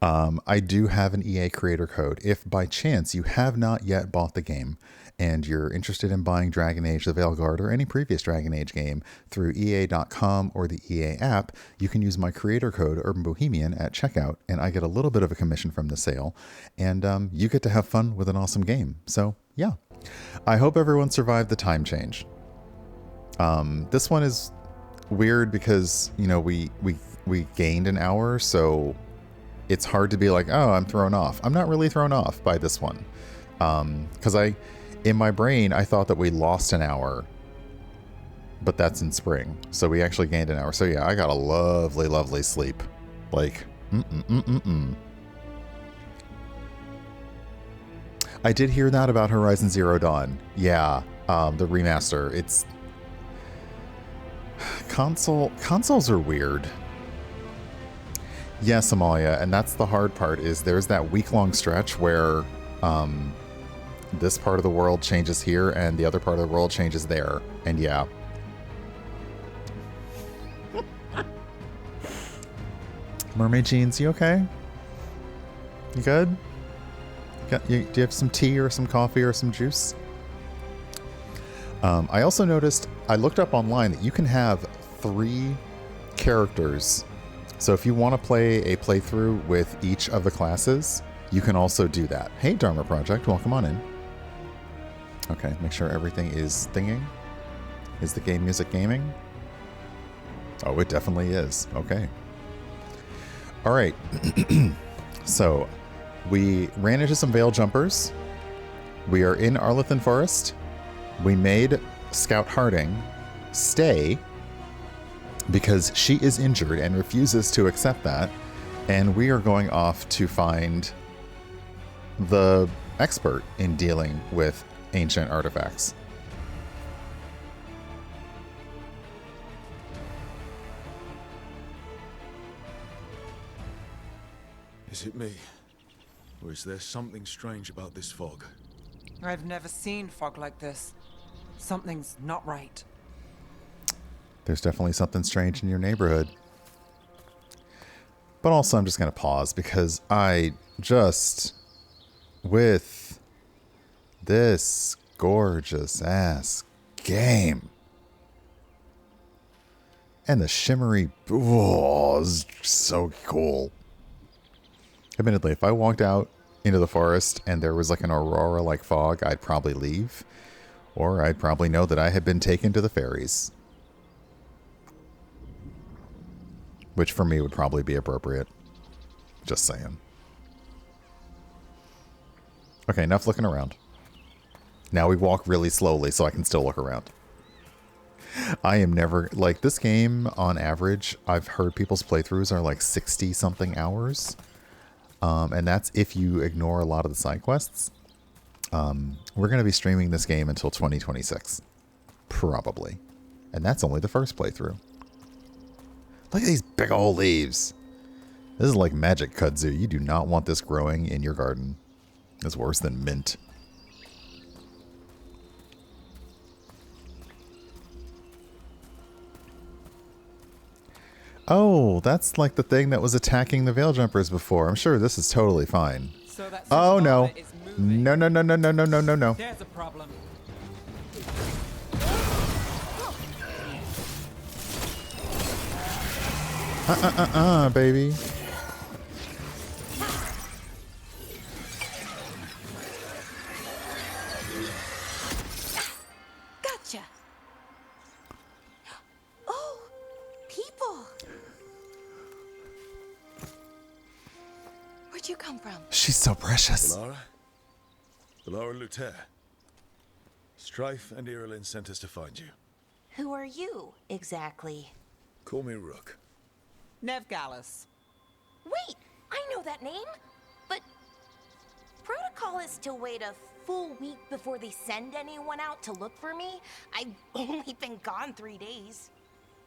I do have an EA creator code. If by chance you have not yet bought the game and you're interested in buying Dragon Age the Veilguard or any previous Dragon Age game through EA.com or the EA app, you can use my creator code urbanbohemian at checkout, and I get a little bit of a commission from the sale, and you get to have fun with an awesome game. So yeah, I hope everyone survived the time change. This one is weird because, you know, we gained an hour, so it's hard to be like, oh, I'm thrown off. I'm not really thrown off by this one. Because in my brain, I thought that we lost an hour, but that's in spring. So we actually gained an hour. So yeah, I got a lovely, lovely sleep. Like, I did hear that about Horizon Zero Dawn. Yeah, the remaster. It's consoles are weird. Yes, Amalia, and that's the hard part, is there's that week-long stretch where this part of the world changes here and the other part of the world changes there. And yeah. Mermaid Jeans, you okay? You good? Do you have some tea or some coffee or some juice? I also noticed, I looked up online that you can have 3 characters. So if you want to play a playthrough with each of the classes, you can also do that. Hey, Dharma Project, welcome on in. Okay, make sure everything is thinging. Is the game music gaming? Oh, it definitely is. Okay. All right. So we ran into some Veil Jumpers. We are in Arlethan Forest. We made Scout Harding stay because she is injured and refuses to accept that. And we are going off to find the expert in dealing with ancient artifacts. Is it me? Or is there something strange about this fog? I've never seen fog like this. Something's not right. There's definitely something strange in your neighborhood. But also I'm just going to pause because with this gorgeous ass game and the shimmery, is so cool. Admittedly, if I walked out into the forest and there was like an aurora like fog, I'd probably leave, or I'd probably know that I had been taken to the fairies. Which for me would probably be appropriate. Just saying. Okay, enough looking around. Now we walk really slowly so I can still look around. I am never, like, this game on average, I've heard people's playthroughs are like 60 something hours. And that's if you ignore a lot of the side quests. We're going to be streaming this game until 2026. Probably. And that's only the first playthrough. Look at these big old leaves. This is like magic kudzu. You do not want this growing in your garden. It's worse than mint. Oh, that's like the thing that was attacking the Veil Jumpers before. I'm sure this is totally fine. So that Oh, no. is moving. No, no, no, no, no, no, no, no, no. There's a problem. Baby. Gotcha. Oh, people. Where'd you come from? She's so precious. Valara Luther. Strife and Irilyn sent us to find you. Who are you, exactly? Call me Rook. Nev Gallus. Wait, I know that name. But protocol is to wait a full week before they send anyone out to look for me. I've only been gone 3 days.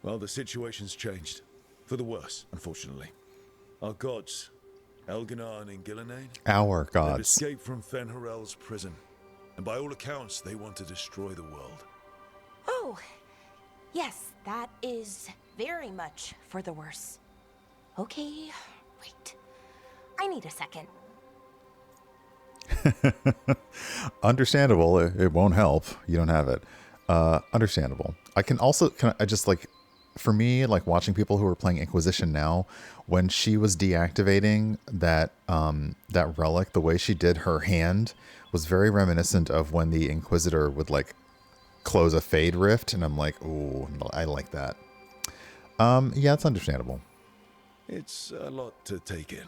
Well, the situation's changed. For the worse, unfortunately. Our gods, Elginar and Ingilinain, Our have gods. escaped from Fen'Harel's prison. And by all accounts, they want to destroy the world. Oh, yes, that is very much for the worse. Okay, wait. I need a second. Understandable. It won't help. You don't have it. Understandable. I just like, for me, like watching people who are playing Inquisition now, when she was deactivating that that relic, the way she did her hand was very reminiscent of when the Inquisitor would like close a fade rift, and I'm like, ooh, I like that. Yeah, it's understandable. It's a lot to take in.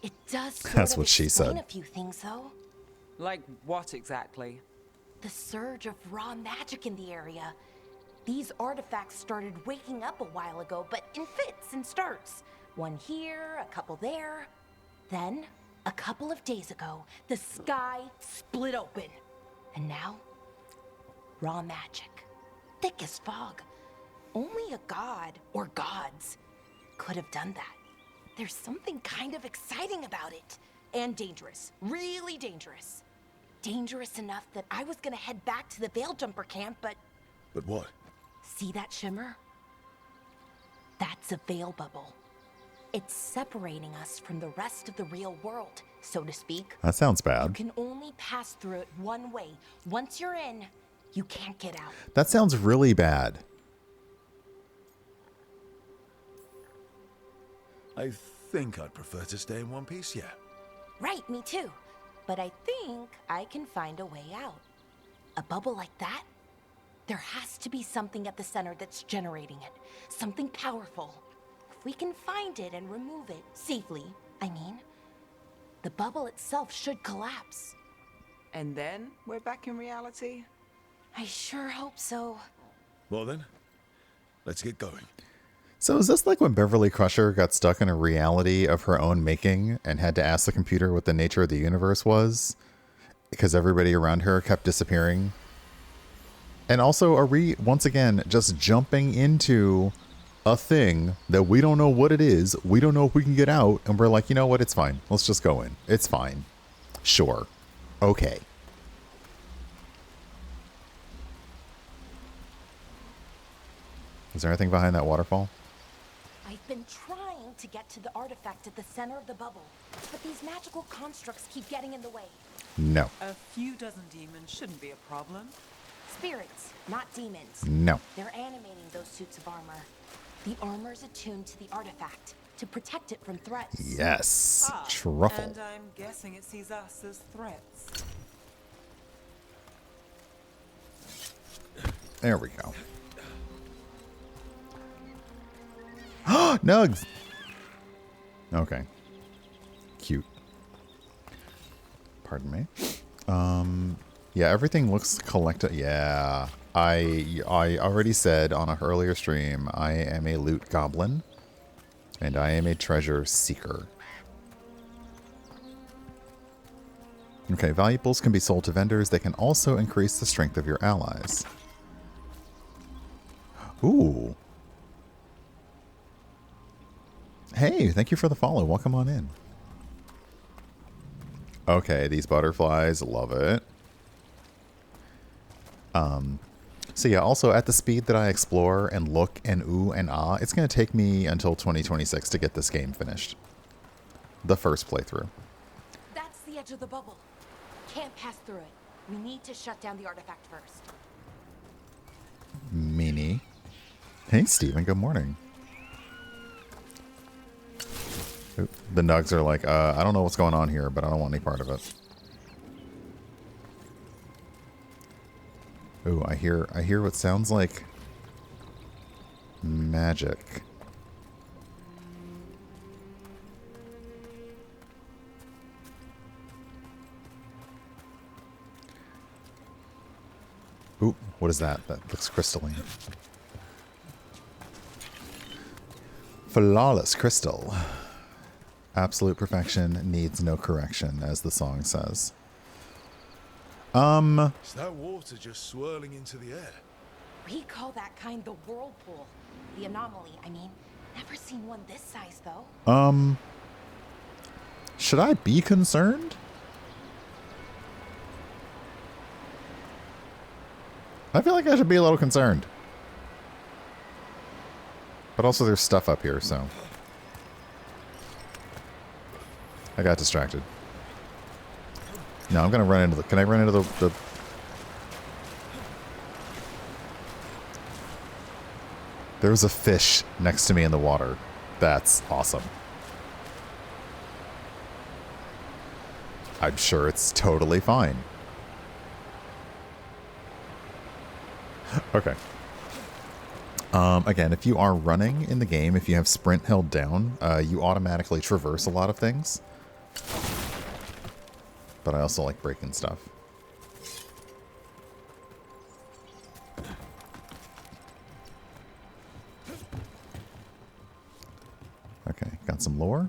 It does sort That's of what she explain said. a few things, though. Like what exactly? The surge of raw magic in the area. These artifacts started waking up a while ago, but in fits and starts. One here, a couple there. Then, a couple of days ago, the sky split open. And now, raw magic. Thick as fog. Only a god, or gods, could have done that. There's something kind of exciting about it. And dangerous. Really dangerous. Dangerous enough that I was gonna head back to the Veil Jumper camp, but... But what? See that shimmer? That's a veil bubble. It's separating us from the rest of the real world, so to speak. That sounds You bad. can only pass through it one way. Once you're in, you can't get out. That sounds really bad. I think I'd prefer to stay in one piece, yeah. Right, me too. But I think I can find a way out. A bubble like that? There has to be something at the center that's generating it. Something powerful. If we can find it and remove it, safely, I mean, the bubble itself should collapse. And then we're back in reality? I sure hope so. Well then, let's get going. So is this like when Beverly Crusher got stuck in a reality of her own making and had to ask the computer what the nature of the universe was? Because everybody around her kept disappearing. And also, are we, once again, just jumping into a thing that we don't know what it is, we don't know if we can get out, and we're like, you know what, it's fine. Let's just go in. It's fine. Sure. Okay. Is there anything behind that waterfall? I've been trying to get to the artifact at the center of the bubble, but these magical constructs keep getting in the way. No. A few dozen demons shouldn't be a problem. Spirits, not demons. No. They're animating those suits of armor. The armor's attuned to the artifact to protect it from threats. Yes. Truffle. And I'm guessing it sees us as threats. There we go. Nugs. Okay. Cute. Pardon me. Yeah, everything looks collected. Yeah. I already said on an earlier stream, I am a loot goblin and I am a treasure seeker. Okay, valuables can be sold to vendors. They can also increase the strength of your allies. Ooh. Hey, thank you for the follow. Welcome on in. Okay, these butterflies, love it. So yeah, also at the speed that I explore and look and ooh and ah, it's going to take me until 2026 to get this game finished. The first playthrough. That's the edge of the bubble. Can't pass through it. We need to shut down the artifact first. Meanie. Hey, Steven, good morning. Ooh, the nugs are like, I don't know what's going on here, but I don't want any part of it. Ooh, I hear what sounds like magic. Ooh, what is that? That looks crystalline. Flawless crystal. Absolute perfection needs no correction, as the song says. Is that water just swirling into the air? We call that kind the whirlpool. The anomaly, I mean. Never seen one this size, though. Should I be concerned? I feel like I should be a little concerned. But also there's stuff up here, so. I got distracted. No, I'm gonna run into the... Can I run into the... There's a fish next to me in the water. That's awesome. I'm sure it's totally fine. Okay. Again, if you are running in the game, if you have sprint held down, you automatically traverse a lot of things. But I also like breaking stuff. Okay, got some lore.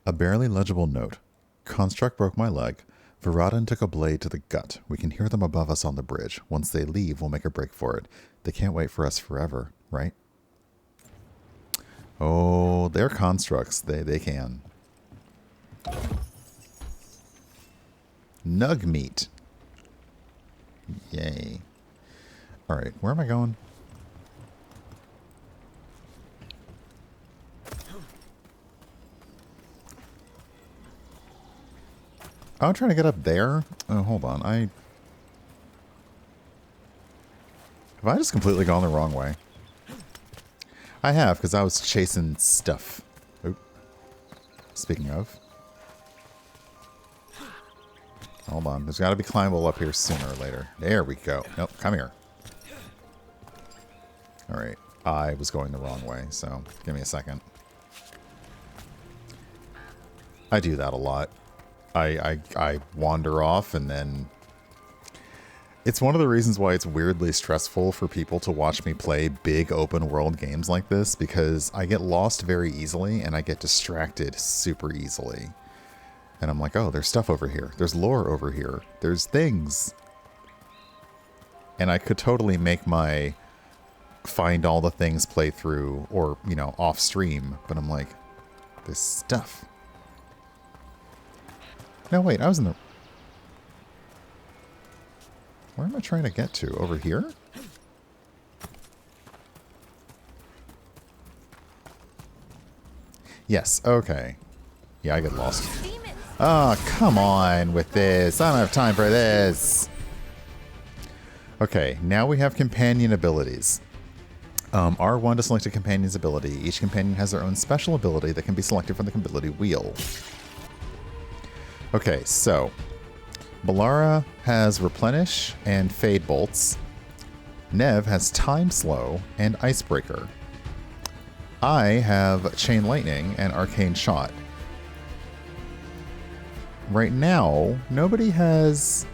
A barely legible note. Construct broke my leg. Viradin took a blade to the gut. We can hear them above us on the bridge. Once they leave, we'll make a break for it. They can't wait for us forever, right? Oh, they're constructs. They can. Nug meat. Yay. Alright, where am I going? Oh, I'm trying to get up there? Oh, hold on. Have I just completely gone the wrong way? I have, because I was chasing stuff. Oop. Speaking of. Hold on. There's got to be climbable up here sooner or later. There we go. Nope, come here. Alright. I was going the wrong way, so give me a second. I do that a lot. I wander off, and then it's one of the reasons why it's weirdly stressful for people to watch me play big open world games like this, because I get lost very easily and I get distracted super easily. And I'm like, oh, there's stuff over here. There's lore over here. There's things. And I could totally make my find all the things playthrough or, you know, off stream, but I'm like, there's stuff. No, wait, I was in the... Where am I trying to get to? Over here? Yes, okay. Yeah, I get lost. Oh, come on with this. I don't have time for this. Okay, now we have companion abilities. R1 to select a companion's ability. Each companion has their own special ability that can be selected from the ability wheel. Okay, so Balara has Replenish and Fade Bolts. Nev has Time Slow and Icebreaker. I have Chain Lightning and Arcane Shot. Right now, nobody has...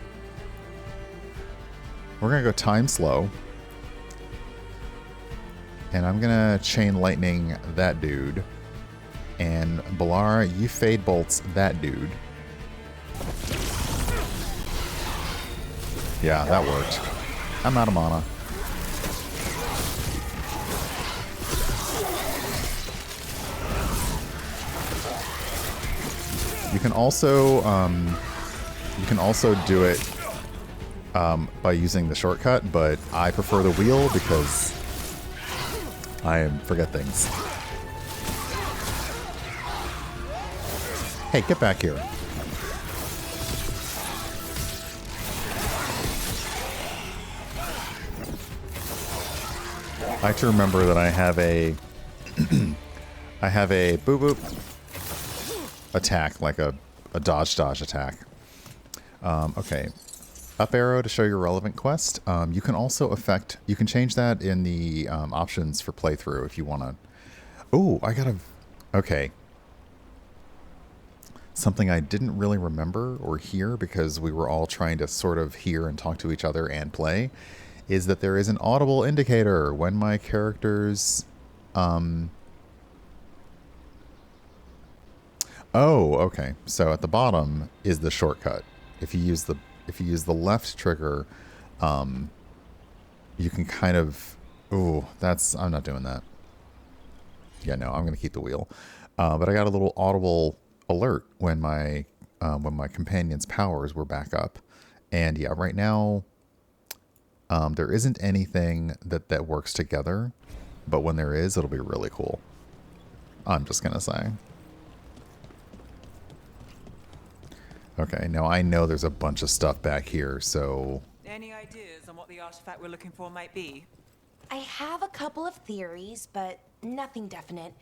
We're going to go Time Slow. And I'm going to Chain Lightning that dude. And Balara, you Fade Bolts that dude. Yeah, that worked. I'm out of mana. You can also do it by using the shortcut, but I prefer the wheel because I forget things. Hey, get back here. I like to remember that I have a boop boop attack, like a dodge attack. Okay. Up arrow to show your relevant quest. You can also you can change that in the options for playthrough if you want to. Oh, okay. Something I didn't really remember or hear because we were all trying to sort of hear and talk to each other and play is that there is an audible indicator when my characters... Oh, okay. So at the bottom is the shortcut. If you use the left trigger, you can kind of... Ooh, I'm not doing that. Yeah, no, I'm going to keep the wheel. But I got a little audible alert when my companion's powers were back up. And yeah, right now, there isn't anything that works together. But when there is, it'll be really cool. I'm just going to say. Okay, now I know there's a bunch of stuff back here, so... Any ideas on what the artifact we're looking for might be? I have a couple of theories, but nothing definite.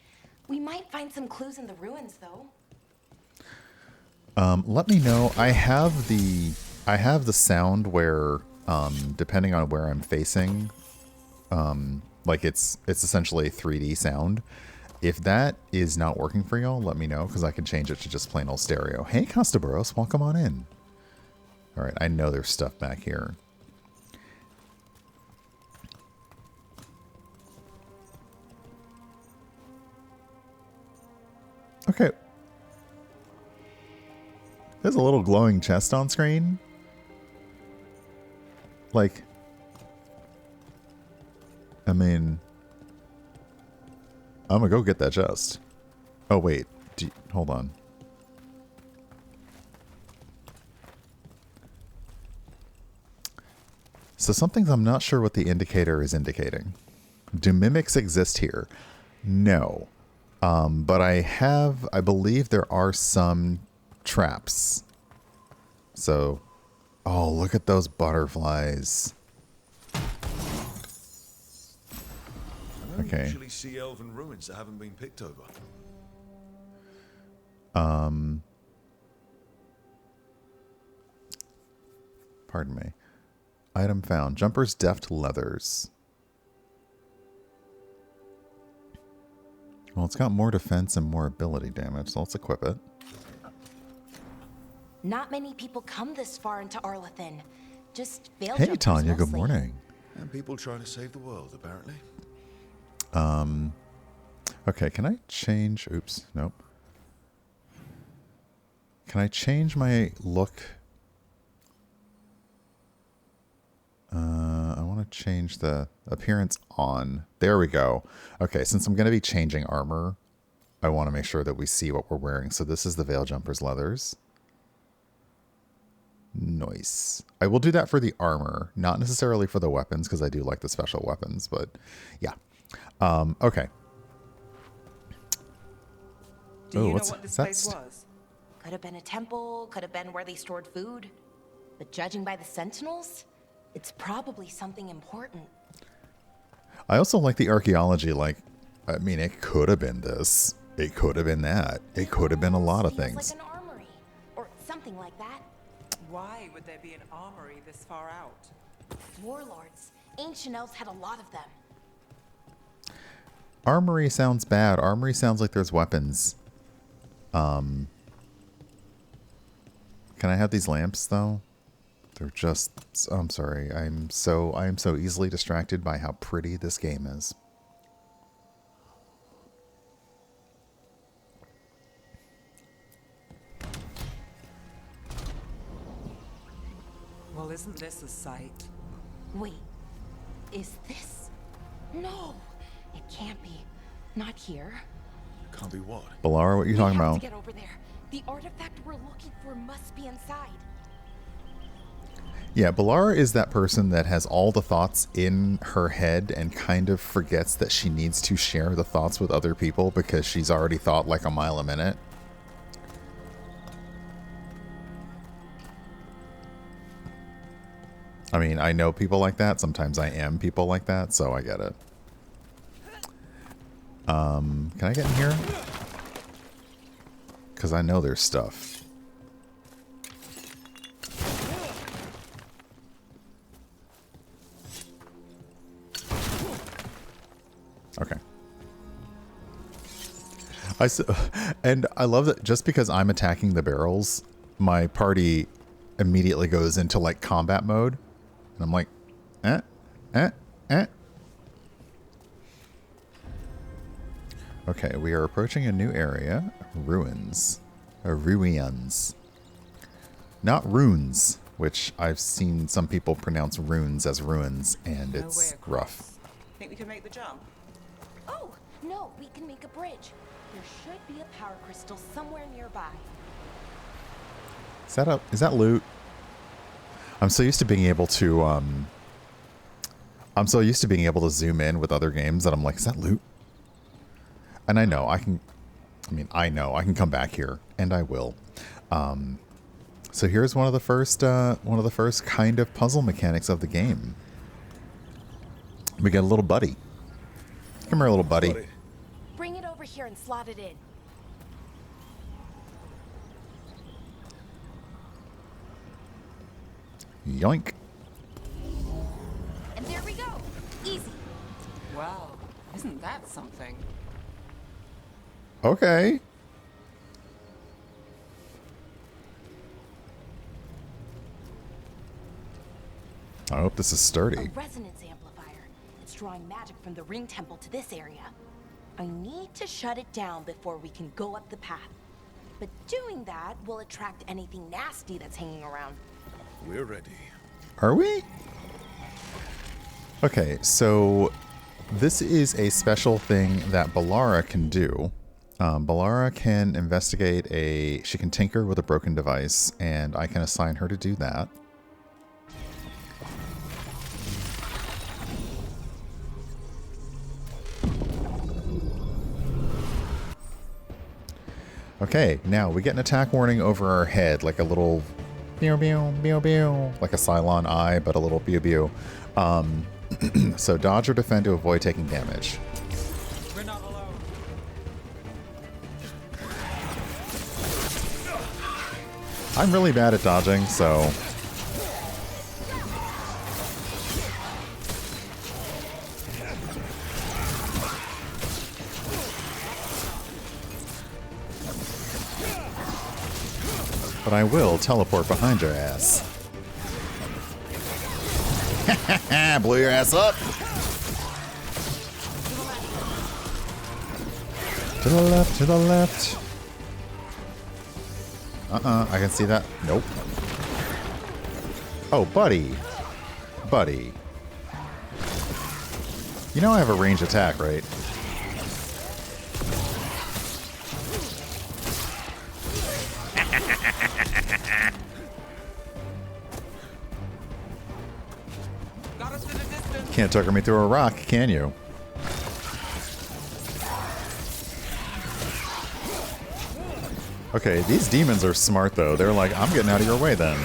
We might find some clues in the ruins, though. Let me know. I have the sound where, depending on where I'm facing, like it's essentially a 3D sound. If that is not working for y'all, let me know, because I can change it to just plain old stereo. Hey, Costaboros, welcome on in. All right, I know there's stuff back here. Okay. There's a little glowing chest on screen. Like, I mean, I'm gonna go get that chest. Oh, wait. Hold on. So some things I'm not sure what the indicator is indicating. Do mimics exist here? No. But I believe there are some traps. So, oh, look at those butterflies. I Okay. usually see elven ruins that haven't been picked over. Pardon me. Item found. Jumper's deft leathers. Well, it's got more defense and more ability damage, so let's equip it. Not many people come this far into Arlathan. Just Veilguard. Hey, Tanya, good mostly. morning. And people trying to save the world, apparently. Okay, can I change... Oops, nope. Can I change my look? I want to change the appearance on. There we go. Okay, since I'm going to be changing armor, I want to make sure that we see what we're wearing. So this is the Veil Jumper's leathers. Nice. I will do that for the armor, not necessarily for the weapons, because I do like the special weapons, but yeah. Okay. Do you know what's what this that? place was? Could have been a temple, could have been where they stored food. But judging by the sentinels, it's probably something important. I also like the archaeology. Like, I mean, it could have been this. It could have been that. It could have been a lot of Feels things. like an armory, or something like that. Why would there be an armory this far out? Warlords. Ancient elves had a lot of them. Armory sounds bad. Armory sounds like there's weapons. Can I have these lamps though? They're just... I'm sorry. I am so easily distracted by how pretty this game is. Well, isn't this a sight? Wait, is this? No, it can't be. Not here. Can't be what? Balara, what are you talking We have about? to get over there. The artifact we're looking for must be inside. Yeah, Balara is that person that has all the thoughts in her head and kind of forgets that she needs to share the thoughts with other people because she's already thought like a mile a minute. I mean, I know people like that. Sometimes I am people like that, so I get it. Can I get in here? Because I know there's stuff. Okay. And I love that just because I'm attacking the barrels, my party immediately goes into like combat mode. And I'm like, eh. Okay, we are approaching a new area. Ruins. Ruins. Not runes, which I've seen some people pronounce runes as ruins, and it's rough. Think we can make the jump? Oh, no, we can make a bridge. There should be a power crystal somewhere nearby. Is that loot? I'm so used to being able to zoom in with other games that I'm like, is that loot? And I know I can come back here, and I will. So here's one of the first kind of puzzle mechanics of the game. We get a little buddy. Come here, little buddy. Bring it over here and slot it in. Yoink. And there we go. Easy. Well, isn't that something? Okay. I hope this is sturdy. A resonance amplifier. It's drawing magic from the ring temple to this area. I need to shut it down before we can go up the path. But doing that will attract anything nasty that's hanging around. We're ready. Are we? Okay, so this is a special thing that Balara can do. Balara can investigate she can tinker with a broken device, and I can assign her to do that. Okay, now we get an attack warning over our head, like a little pew pew pew pew, like a Cylon eye, but a little pew pew. So dodge or defend to avoid taking damage. We're not alone. I'm really bad at dodging, so... But I will teleport behind your ass. Blew your ass up. To the left, to the left. I can see that. Nope. Oh, buddy. Buddy. You know I have a ranged attack, right? Got us to the distance. Can't tucker me through a rock, can you? Okay, these demons are smart, though. They're like, I'm getting out of your way, then.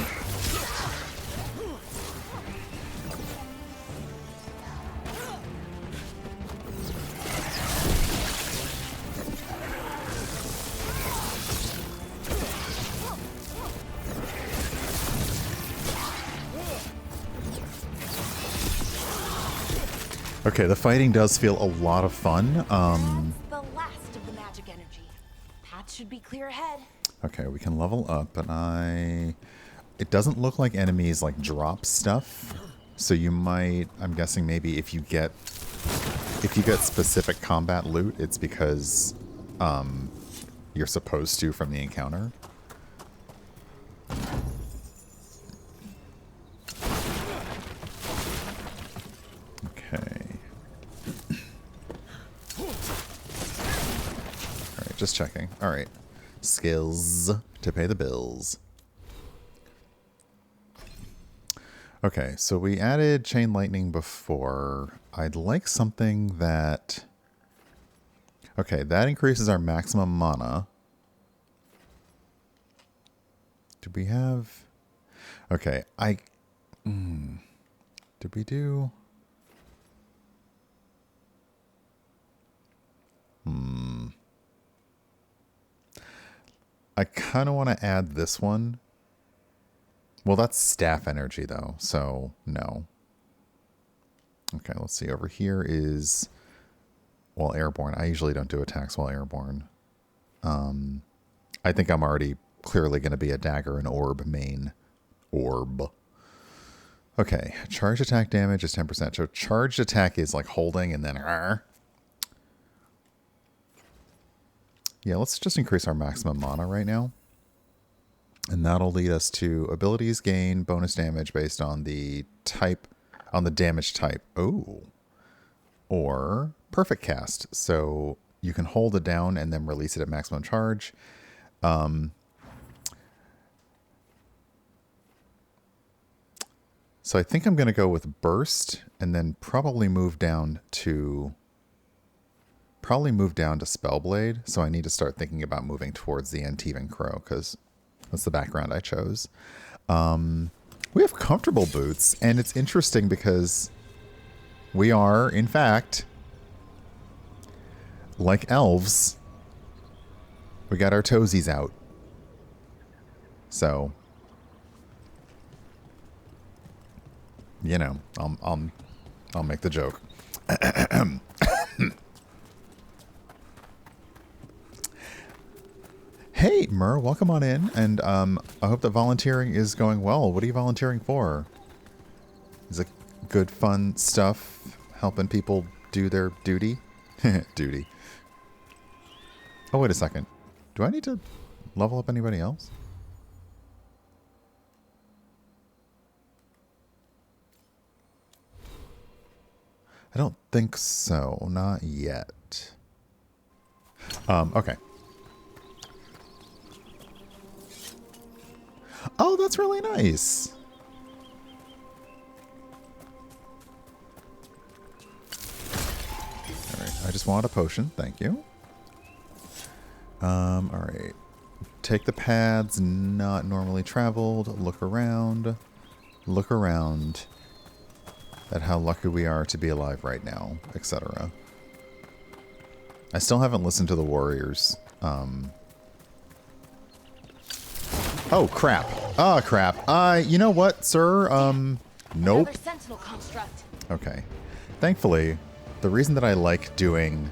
Okay, the fighting does feel a lot of fun. That's the last of the magic energy. Path should be clear ahead. Okay, we can level up, but it doesn't look like enemies like drop stuff. So you might, I'm guessing maybe if you get specific combat loot, it's because you're supposed to from the encounter. Okay. Alright, just checking. Alright. Skills to pay the bills. Okay, so we added Chain Lightning before. I'd like something that... Okay, that increases our maximum mana. Did we have... Okay, Did we do... I kind of want to add this one. Well, that's staff energy, though, so no. Okay, let's see. Over here is... Well, airborne. I usually don't do attacks while airborne. I think I'm already clearly going to be a dagger and orb main. Orb. Okay, charge attack damage is 10%. So charged attack is like holding and then... Yeah, let's just increase our maximum mana right now. And that'll lead us to abilities gain bonus damage based on the type, on the damage type. Oh. Or perfect cast. So you can hold it down and then release it at maximum charge. So I think I'm going to go with burst and then probably move down to Spellblade. So I need to start thinking about moving towards the Antivan Crow because That's the background I chose. We have comfortable boots, and it's interesting because we are, in fact, like elves. We got our toesies out. So, you know, I'll make the joke. Hey, Mur, welcome on in, and I hope that volunteering is going well. What are you volunteering for? Is it good, fun stuff, helping people do their duty? Duty. Oh, wait a second. Do I need to level up anybody else? I don't think so. Not yet. Okay. Oh, that's really nice. All right. I just wanted a potion. Thank you. All right. Take the paths not normally traveled. Look around. Look around at how lucky we are to be alive right now, etc. I still haven't listened to the warriors. Oh, crap. Oh, crap. You know what, sir? Nope. Another sentinel construct. Okay. Thankfully, the reason that I like doing,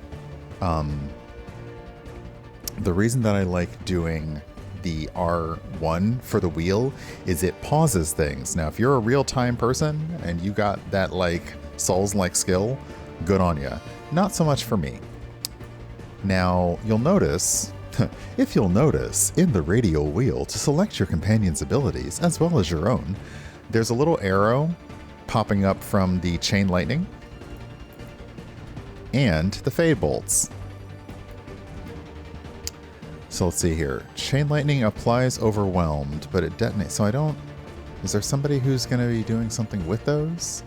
the R1 for the wheel is it pauses things. Now, if you're a real-time person and you got that, like, Souls-like skill, good on ya. Not so much for me. Now, you'll notice, if you'll notice, in the radial wheel, to select your companion's abilities, as well as your own, there's a little arrow popping up from the Chain Lightning and the Fade Bolts. So let's see here. Chain Lightning applies overwhelmed, but it detonates. So I don't... Is there somebody who's going to be doing something with those?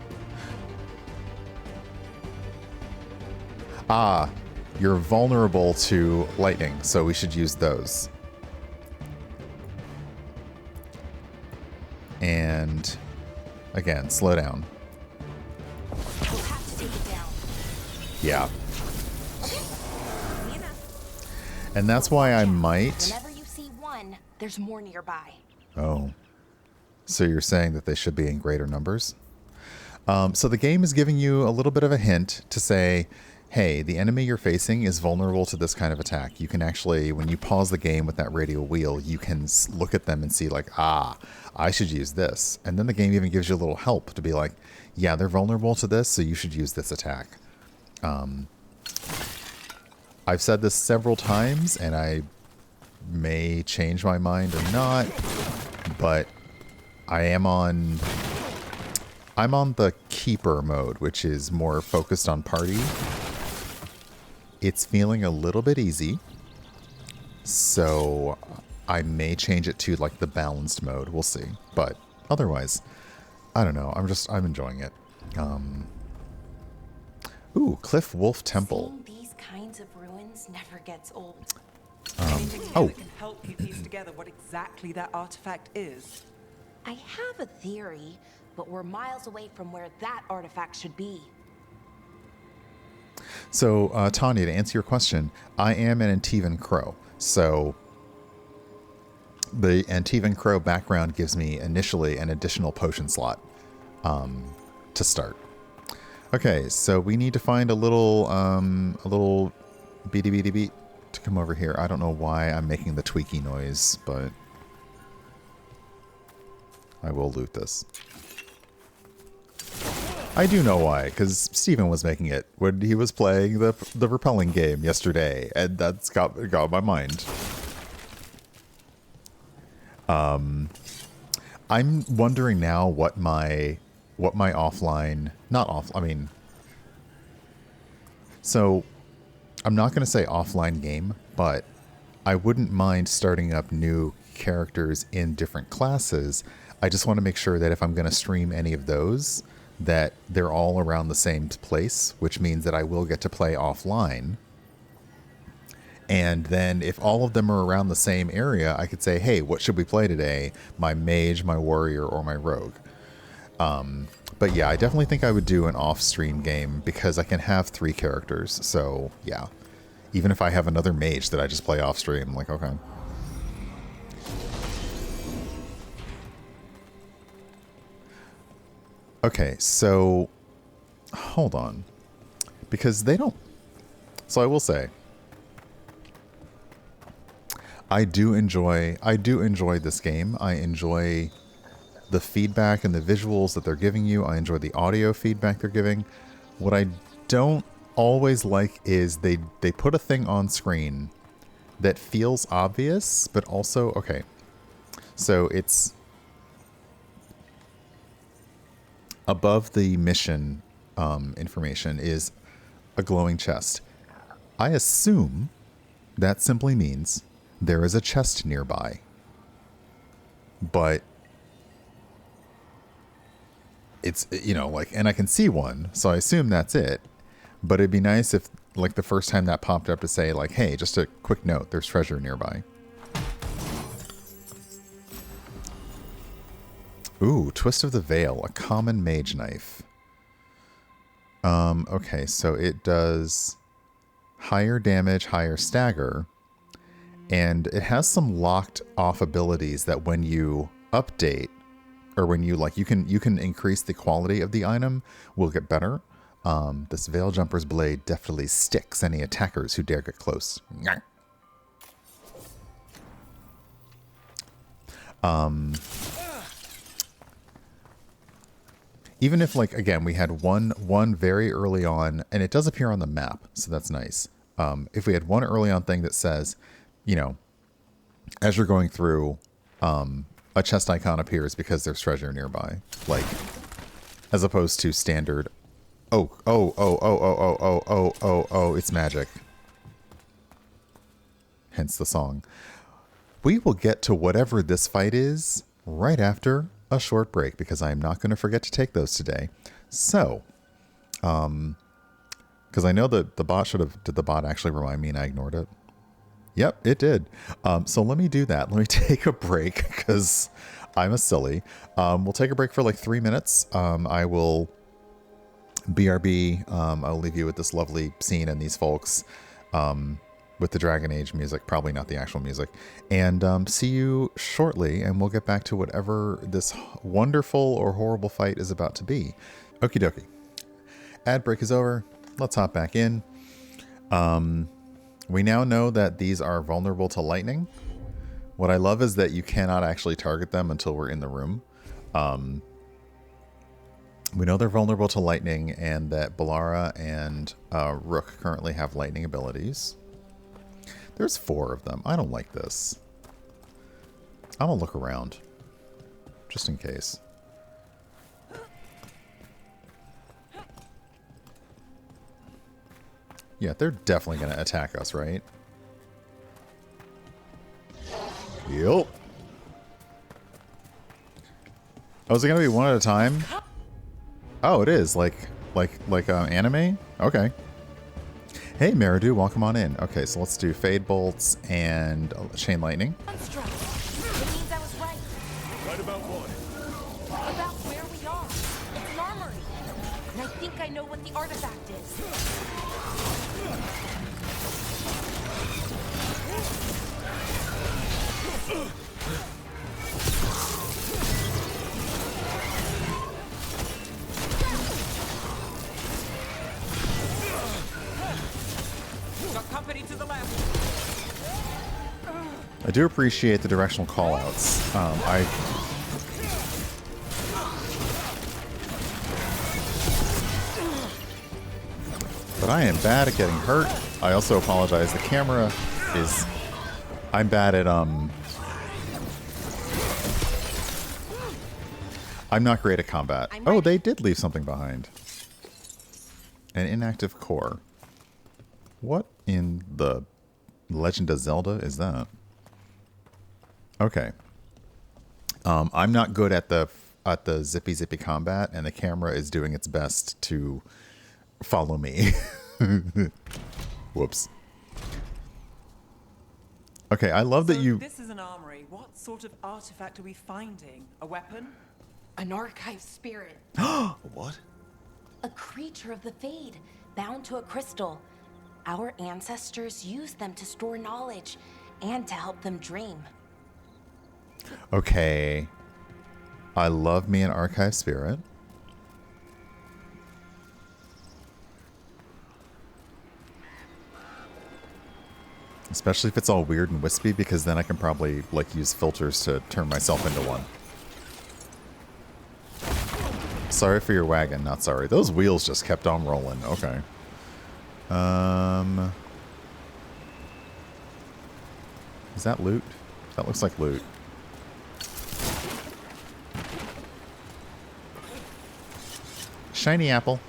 Ah, you're vulnerable to lightning, so we should use those. And again, slow down. We'll have to take it down. Yeah. Easy enough. And that's why I might... Whenever you see one, there's more nearby. Oh. So you're saying that they should be in greater numbers? So the game is giving you a little bit of a hint to say, hey, the enemy you're facing is vulnerable to this kind of attack. You can actually, when you pause the game with that radial wheel, you can look at them and see like, ah, I should use this. And then the game even gives you a little help to be like, yeah, they're vulnerable to this, so you should use this attack. I've said this several times, and I may change my mind or not, but I'm on the keeper mode, which is more focused on party. It's feeling a little bit easy, so I may change it to like the balanced mode. We'll see. But otherwise, I don't know. I'm enjoying it. Ooh, Cliff Wolf Temple. Seeing these kinds of ruins never gets old. Anything here that can help you piece together what exactly that artifact is? I have a theory, but we're miles away from where that artifact should be. So, Tanya, to answer your question, I am an Antivan Crow. So, the Antivan Crow background gives me initially an additional potion slot to start. Okay, so we need to find a little beady beady beat to come over here. I don't know why I'm making the tweaky noise, but I will loot this. I do know why, because Steven was making it when he was playing the repelling game yesterday, and that's got my mind. I'm wondering now what my offline, so I'm not going to say offline game, but I wouldn't mind starting up new characters in different classes. I just want to make sure that if I'm going to stream any of those, that they're all around the same place, which means that I will get to play offline. And then if all of them are around the same area, I could say, hey, what should we play today? My mage, my warrior, or my rogue? But yeah, I definitely think I would do an off-stream game because I can have 3 characters. So yeah, even if I have another mage that I just play off-stream, like, okay. Okay, so hold on. Because they don't... So I will say, I do enjoy this game. I enjoy the feedback and the visuals that they're giving you. I enjoy the audio feedback they're giving. What I don't always like is they put a thing on screen that feels obvious, but also, okay. So it's above the mission information is a glowing chest. I assume that simply means there is a chest nearby. But it's, you know, like, and I can see one, so I assume that's it. But it'd be nice if, like, the first time that popped up to say, like, hey, just a quick note, there's treasure nearby. Ooh, Twist of the Veil, a common mage knife. Okay, so it does higher damage, higher stagger, and it has some locked off abilities that when you update, or when you, like, you can increase the quality of the item, will get better. This Veil Jumper's blade definitely sticks any attackers who dare get close. Even if, like, again, we had one very early on, and it does appear on the map, so that's nice. If we had one early on thing that says, you know, as you're going through, a chest icon appears because there's treasure nearby, like, as opposed to standard. Oh, it's magic. Hence the song. We will get to whatever this fight is right after a short break, because I am not going to forget to take those today. So, because I know that the bot should have, did the bot actually remind me and I ignored it? Yep, it did. So let me do that. Let me take a break because I'm a silly. We'll take a break for like 3 minutes. I will BRB. I'll leave you with this lovely scene and these folks with the Dragon Age music, probably not the actual music. And see you shortly, and we'll get back to whatever this wonderful or horrible fight is about to be. Okie dokie. Ad break is over. Let's hop back in. We now know that these are vulnerable to lightning. What I love is that you cannot actually target them until we're in the room. We know they're vulnerable to lightning, and that Balara and Rook currently have lightning abilities. There's 4 of them. I don't like this. I'm gonna look around, just in case. Yeah, they're definitely going to attack us, right? Yep. Oh, is it going to be one at a time? Oh, it is. Like anime? Okay. Hey, Maridu, welcome on in. Okay, so let's do Fade Bolts and Chain Lightning. It means I was right. Right about what? About where we are. It's an armory. And I think I know what the artifact is. Got company to the left. I do appreciate the directional callouts. But I am bad at getting hurt. I also apologize. The camera is... I'm bad at, I'm not great at combat. Oh, they did leave something behind. An inactive core. What in the Legend of Zelda is that? Okay. I'm not good at the zippy combat, and the camera is doing its best to follow me. Whoops. Okay, I love that So you... This is an armory. What sort of artifact are we finding? A weapon? An archive spirit. What? A creature of the Fade, bound to a crystal. Our ancestors used them to store knowledge and to help them dream. Okay. I love me an archive spirit. Especially if it's all weird and wispy, because then I can probably, like, use filters to turn myself into one. Sorry for your wagon. Not sorry. Those wheels just kept on rolling. Okay. Is that loot? That looks like loot. Shiny apple.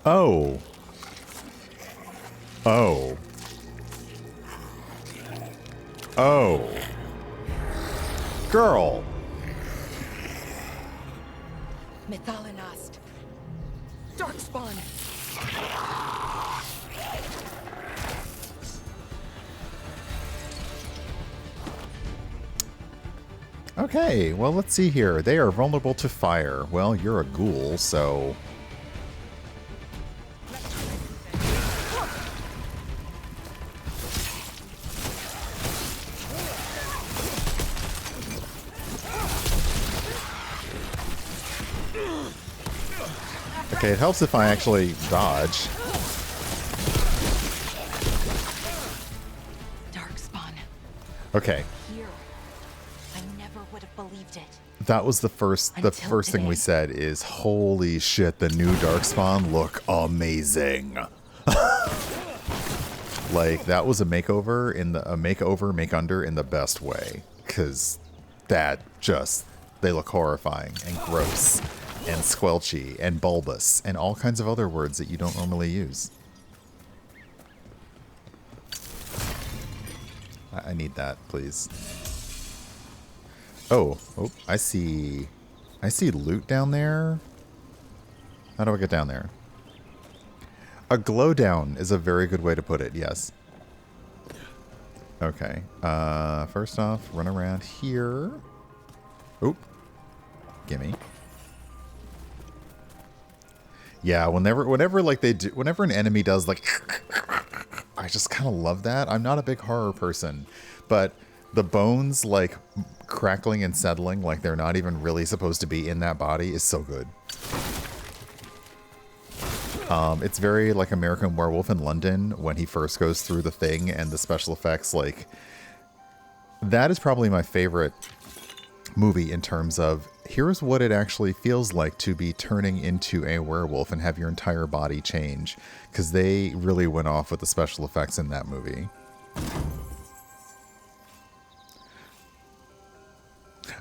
Oh. Oh. Oh. Girl. Mythalinost. Darkspawn. Okay, well, let's see here. They are vulnerable to fire. Well, you're a ghoul, so... Okay, it helps if I actually dodge. Darkspawn. Okay. Here. I never would have believed it. That was the first Until thing we today. said is, holy shit, the new Darkspawn look amazing. Like, that was a makeover make under in the best way, cuz that just, they look horrifying and gross and squelchy and bulbous and all kinds of other words that you don't normally use. I need that, please. Oh, I see loot down there. How do I get down there? A glow down is a very good way to put it, yes. Okay. First off, run around here. Oop. Gimme. Yeah, whenever like they do, whenever an enemy does like, I just kind of love that. I'm not a big horror person, but the bones like crackling and settling like they're not even really supposed to be in that body is so good. It's very like American Werewolf in London when he first goes through the thing and the special effects, like that is probably my favorite movie in terms of here's what it actually feels like to be turning into a werewolf and have your entire body change, because they really went off with the special effects in that movie.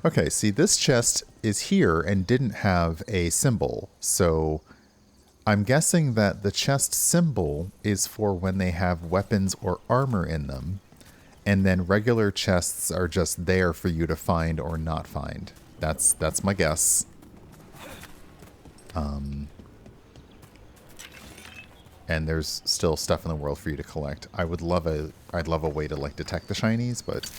Okay, see, this chest is here and didn't have a symbol, so I'm guessing that the chest symbol is for when they have weapons or armor in them, and then regular chests are just there for you to find or not find. That's my guess. And there's still stuff in the world for you to collect. I'd love a way to like detect the shinies, but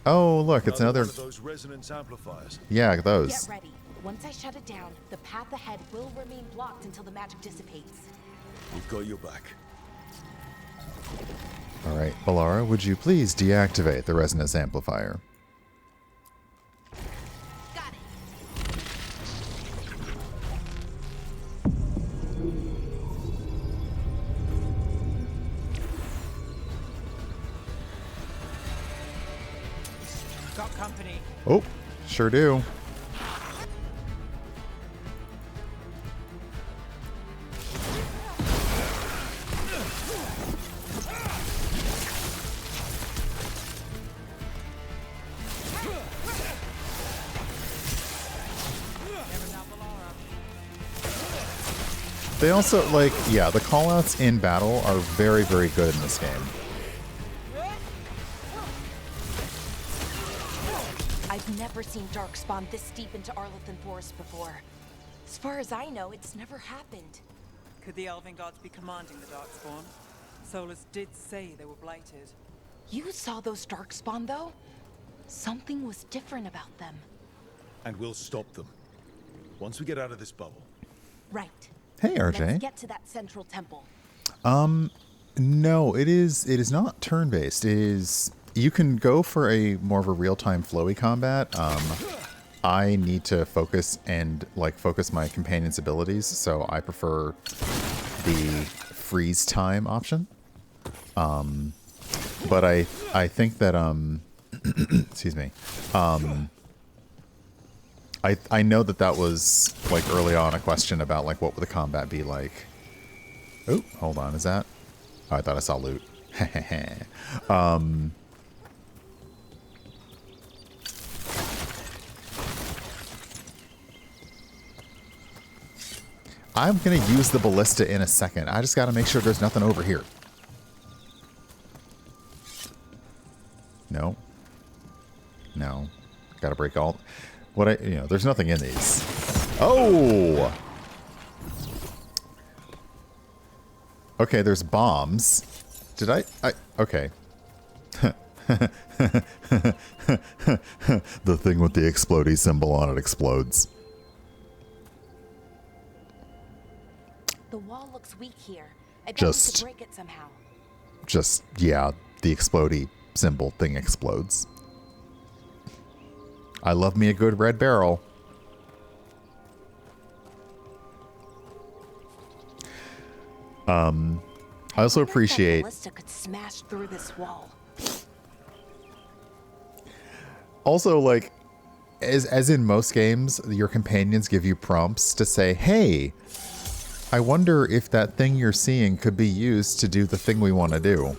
oh look, it's another one of those resonance amplifiers. Yeah, those. Get ready. Once I shut it down, the path ahead will remain blocked until the magic dissipates. We've got your back. All right, Balara, would you please deactivate the resonance amplifier? Got it. Got company. Oh, sure do. They also, like, yeah, the callouts in battle are very, very good in this game. I've never seen Darkspawn this deep into Arlothan Forest before. As far as I know, it's never happened. Could the elven gods be commanding the Darkspawn? Solus did say they were blighted. You saw those Darkspawn, though? Something was different about them. And we'll stop them. Once we get out of this bubble. Right. Hey, RJ. Let's get to that central temple. No, it is not turn-based. It is, you can go for a more of a real-time flowy combat. I need to focus and focus my companion's abilities, so I prefer the freeze time option. But I think that excuse me. I know that was early on a question about what would the combat be like. Oh, hold on, is that? Oh, I thought I saw loot. I'm going to use the ballista in a second. I just got to make sure there's nothing over here. No. No. Got to break all... there's nothing in these. Oh! Okay, there's bombs. Did I okay. The thing with the explodey symbol on it explodes. The wall looks weak here. I bet we Just- could break it somehow. Yeah, the explodey symbol thing explodes. I love me a good red barrel. I also appreciate... That ballista could smash through this wall. Also, as in most games, your companions give you prompts to say, hey, I wonder if that thing you're seeing could be used to do the thing we want to do.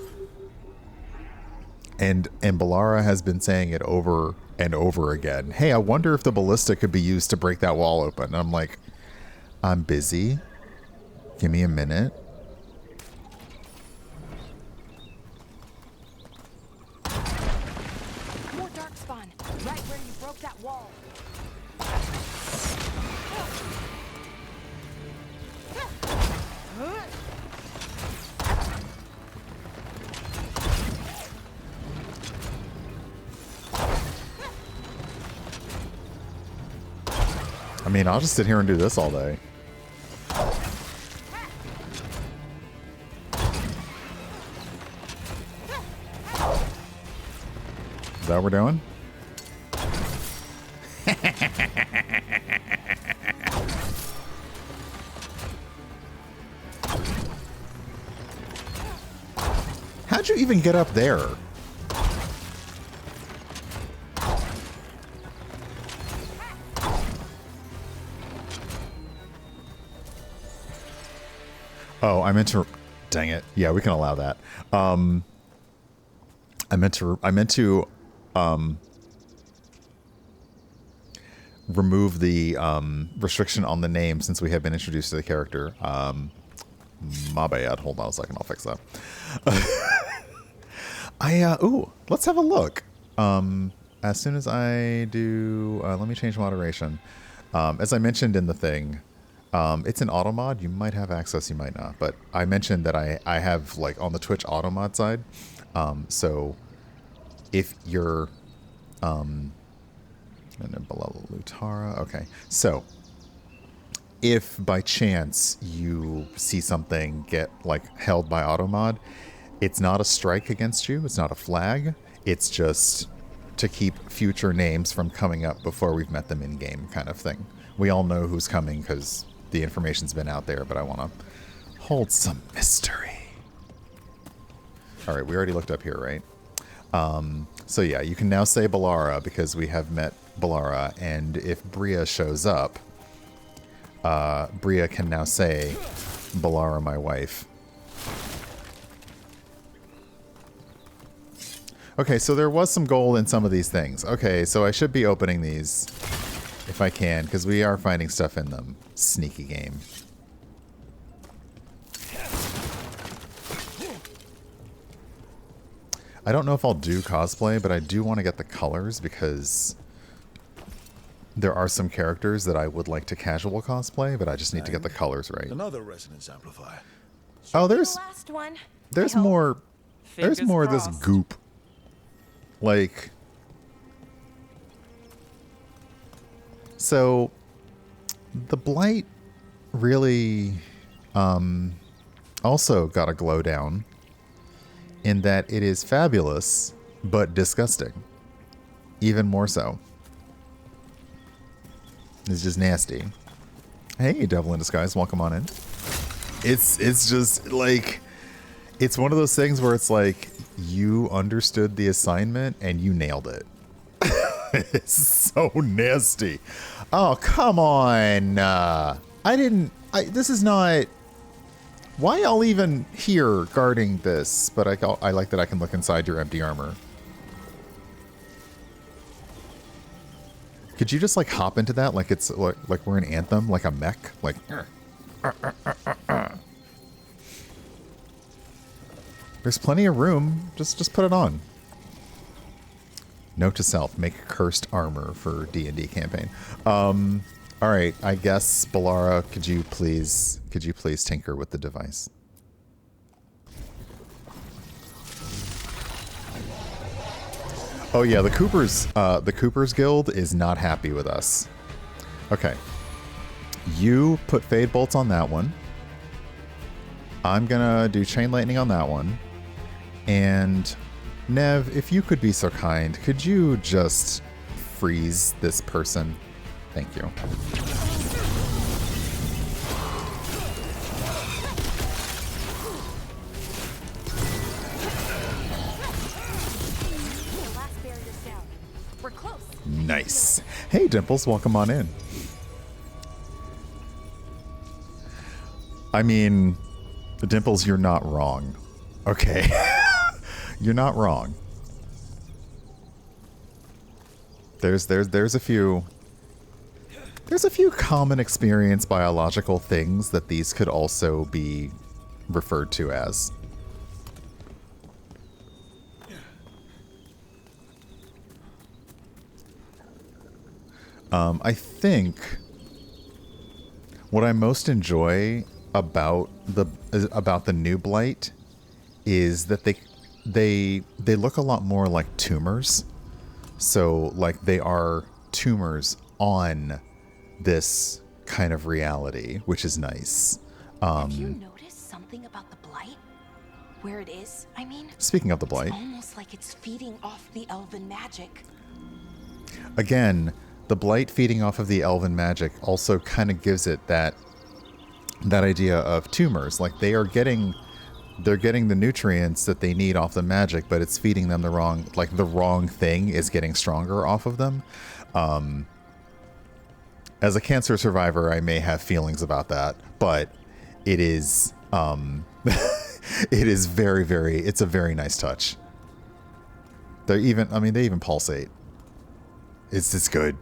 And Ballara has been saying it over and over again. Hey, I wonder if the ballista could be used to break that wall open. And I'm like, I'm busy. Give me a minute. More Darkspawn, right where you broke that wall. I mean, I'll just sit here and do this all day. Is that what we're doing? How'd you even get up there? Oh, I meant to... Dang it. Yeah, we can allow that. I meant to remove the restriction on the name since we have been introduced to the character. My bad. Hold on a second. I'll fix that. Ooh, let's have a look. As soon as I do... let me change moderation. As I mentioned in the thing... it's an auto mod. You might have access, you might not. But I mentioned that I have on the Twitch auto mod side. So if you're and then below Lutara. Okay. So if by chance you see something get held by auto mod, it's not a strike against you. It's not a flag. It's just to keep future names from coming up before we've met them in game kind of thing. We all know who's coming because the information's been out there, but I want to hold some mystery. All right, we already looked up here, right? So yeah, you can now say Ballara because we have met Ballara, and if Bria shows up, Bria can now say, Ballara, my wife. Okay, so there was some gold in some of these things. Okay, so I should be opening these if I can, because we are finding stuff in them. Sneaky game. I don't know if I'll do cosplay, but I do want to get the colors because there are some characters that I would like to casual cosplay, but I just need to get the colors right. Another resonance amplifier. Oh, The there's last one. there's I hope. more there's Fingers more of this crossed. goop. Like, so the blight really also got a glow down in that it is fabulous but disgusting. Even more so. It's just nasty. Hey, Devil in Disguise, welcome on in. It's just like, it's one of those things where it's like you understood the assignment and you nailed it. It's so nasty. Oh, come on. This is not, why y'all even here guarding this? But I like that I can look inside your empty armor. Could you just like hop into that like it's like we're an Anthem, like a mech? Like, there's plenty of room. Just put it on. Note to self: make cursed armor for D&D campaign. All right, I guess Balara, could you please tinker with the device? Oh yeah, the Coopers Guild is not happy with us. Okay. You put Fade Bolts on that one. I'm gonna do Chain Lightning on that one. And Nev, if you could be so kind, could you just freeze this person? Thank you. Nice. Hey, Dimples, welcome on in. I mean, Dimples, you're not wrong. Okay. You're not wrong. There's a few common experience biological things that these could also be referred to as. I think what I most enjoy about the new blight is that they look a lot more like tumors. So like they are tumors on this kind of reality, which is nice. Have you noticed something about the blight? Where it is, I mean? Speaking of the blight. It's almost like it's feeding off the elven magic. Again, the blight feeding off of the elven magic also kind of gives it that idea of tumors. Like they're getting the nutrients that they need off the magic, but it's feeding them the wrong thing is getting stronger off of them. As a cancer survivor, I may have feelings about that, but it is it is very, very, it's a very nice touch. They even pulsate. It's good.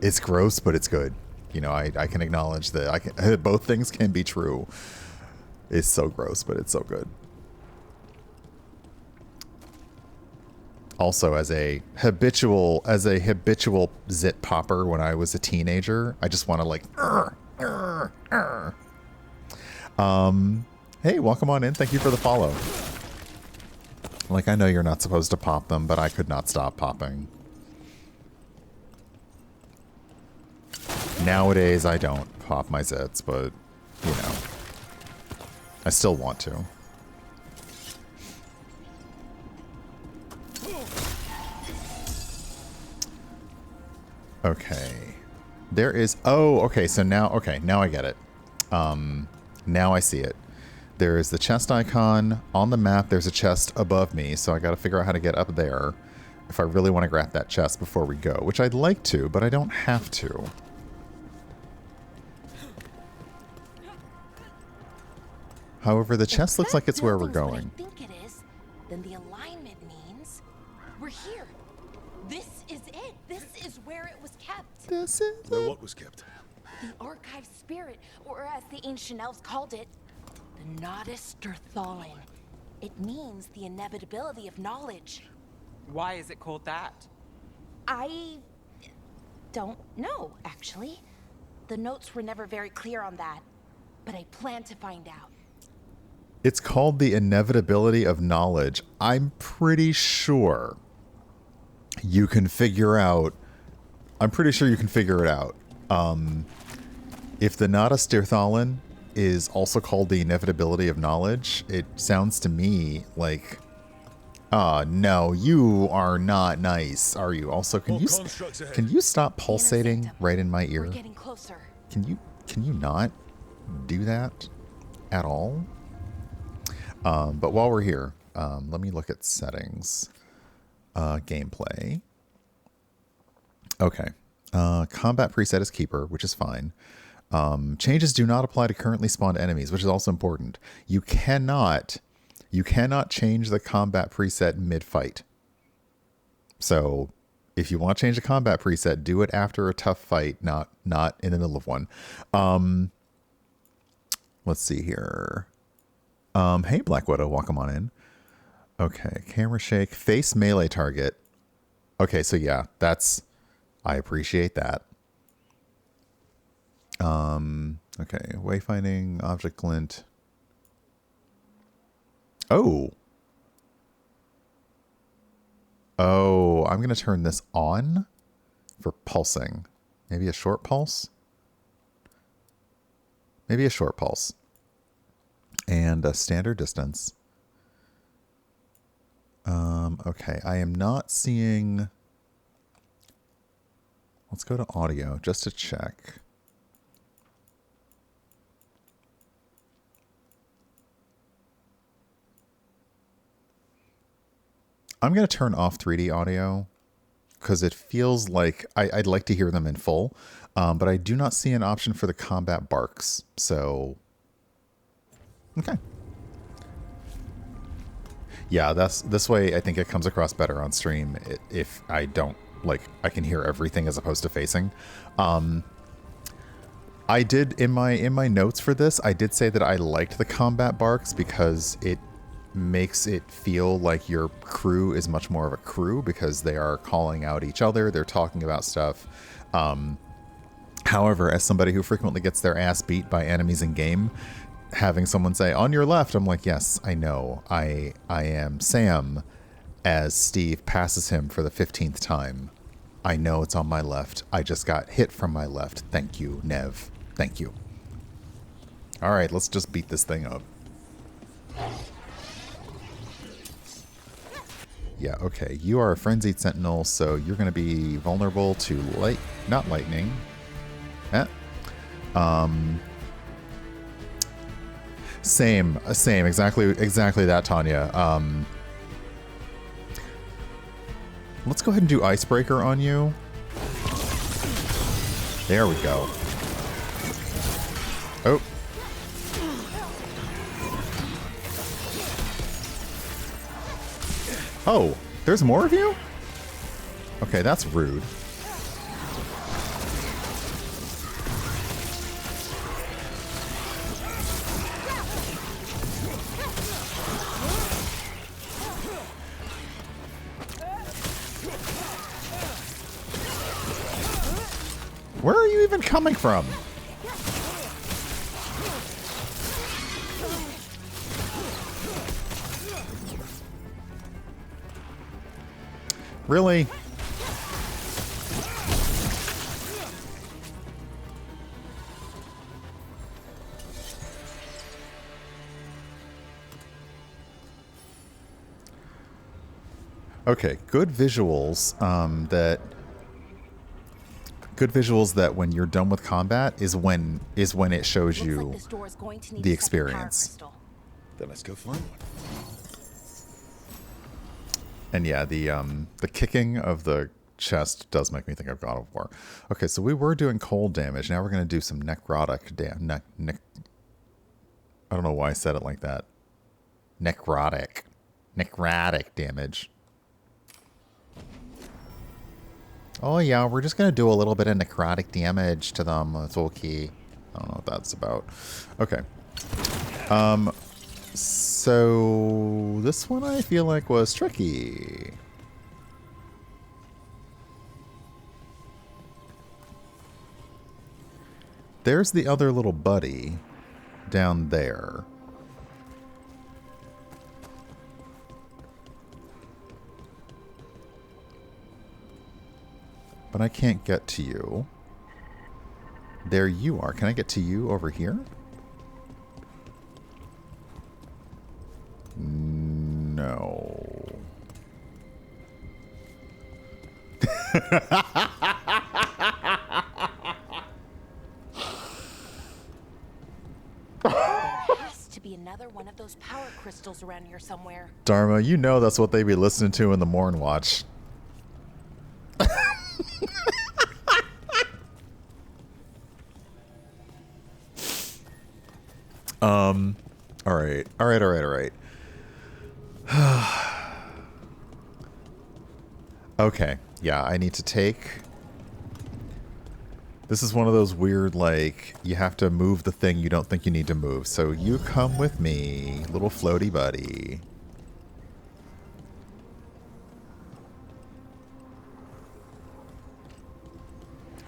It's gross, but it's good. You know, I can acknowledge that both things can be true. It's so gross, but it's so good. Also, as a habitual zit popper when I was a teenager, I just want to like hey, welcome on in. Thank you for the follow. Like, I know you're not supposed to pop them, but I could not stop popping. Nowadays, I don't pop my zits, but, you know, I still want to. Okay. There is... Oh, okay, so now... Okay, now I get it. Now I see it. There is the chest icon. On the map, there's a chest above me, so I gotta figure out how to get up there if I really want to grab that chest before we go, which I'd like to, but I don't have to. However, the chest looks like it's where we're going. I think it is. Then the alignment means we're here. This is it. This is where it was kept. This is Where what was kept? The archive spirit, or as the ancient elves called it, the Nodus Derthalin. It means the inevitability of knowledge. Why is it called that? I don't know, actually. The notes were never very clear on that, but I plan to find out. It's called the inevitability of knowledge. I'm pretty sure you can figure out. I'm pretty sure you can figure it out. If the Nada Stirthalin is also called the inevitability of knowledge, it sounds to me like, no, you are not nice, are you? Also, can you stop pulsating right in my ear? We're getting closer. Can you not do that at all? But while we're here, let me look at settings. Gameplay. Okay. Combat preset is keeper, which is fine. Changes do not apply to currently spawned enemies, which is also important. You cannot change the combat preset mid-fight. So if you want to change the combat preset, do it after a tough fight, not in the middle of one. Let's see here. Hey, Black Widow, welcome on in. Okay, camera shake, face melee target. Okay, so yeah, I appreciate that. Okay, wayfinding, object glint. Oh, I'm going to turn this on for pulsing. Maybe a short pulse? Maybe a short pulse. And a standard distance. Okay, I am not seeing... Let's go to audio just to check. I'm going to turn off 3D audio because it feels like I'd like to hear them in full, but I do not see an option for the combat barks. So, okay. Yeah, this way I think it comes across better on stream if I don't, I can hear everything as opposed to facing. I did, in my notes for this, I did say that I liked the combat barks because it makes it feel like your crew is much more of a crew because they are calling out each other, they're talking about stuff. However, as somebody who frequently gets their ass beat by enemies in game, having someone say, on your left, I'm like, yes, I know. I am Sam as Steve passes him for the 15th time. I know it's on my left. I just got hit from my left. Thank you, Nev. Thank you. All right, let's just beat this thing up. Yeah, okay. You are a frenzied sentinel, so you're going to be vulnerable to not lightning. Same, exactly that, Tanya. Let's go ahead and do Icebreaker on you. There we go. Oh. Oh, there's more of you? Okay, that's rude. Where are you even coming from? Really? Okay, good visuals that when you're done with combat is when it shows you the experience. Then let's go find one. And yeah, the kicking of the chest does make me think of God of War. Okay, so we were doing cold damage. Now we're going to do some necrotic damage. I don't know why I said it like that. Necrotic damage. Oh yeah, we're just going to do a little bit of necrotic damage to them. That's okay. I don't know what that's about. Okay. So this one I feel like was tricky. there's the other little buddy down there. But I can't get to you. There you are. Can I get to you over here? No. Has to be another one of those power crystals around here somewhere. Dharma, you know that's what they be listening to in the Morn Watch. All right. Okay, yeah, I need to take... This is one of those weird, like, you have to move the thing you don't think you need to move. So you come with me, little floaty buddy.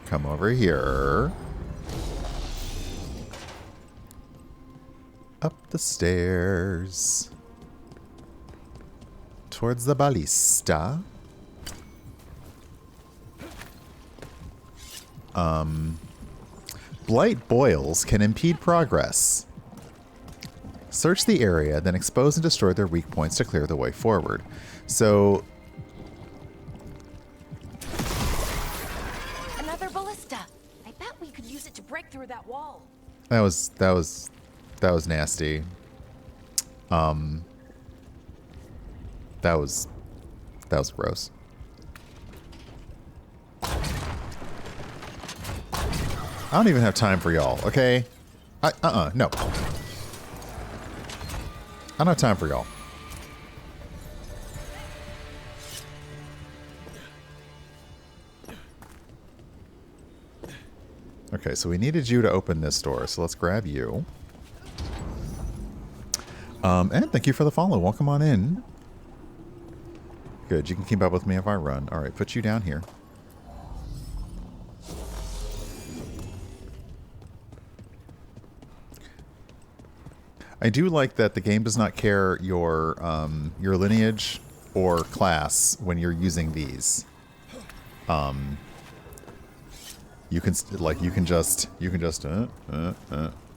Come over here. Up the stairs. Towards the ballista. Blight boils can impede progress. Search the area, then expose and destroy their weak points to clear the way forward. So... Another ballista. I bet we could use it to break through that wall. That was nasty. That was gross. I don't even have time for y'all, okay? No. I don't have time for y'all. Okay, so we needed you to open this door, so let's grab you. And thank you for the follow. Welcome on in. Good, you can keep up with me if I run. Alright, put you down here. I do like that the game does not care your lineage or class when you're using these. You can just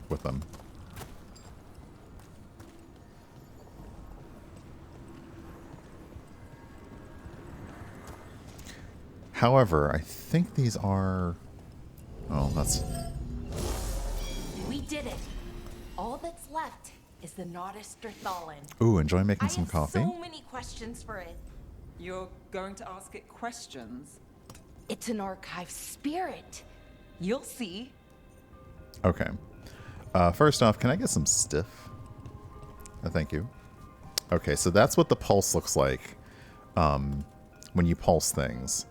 with them. However, I think these are... Oh, that's... We did it. All that's left is the Naughtisterthallen. Ooh, enjoy making some coffee. I have so many questions for it. You're going to ask it questions? It's an archive spirit. You'll see. Okay. First off, can I get some stiff? Thank you. Okay, so that's what the pulse looks like when you pulse things.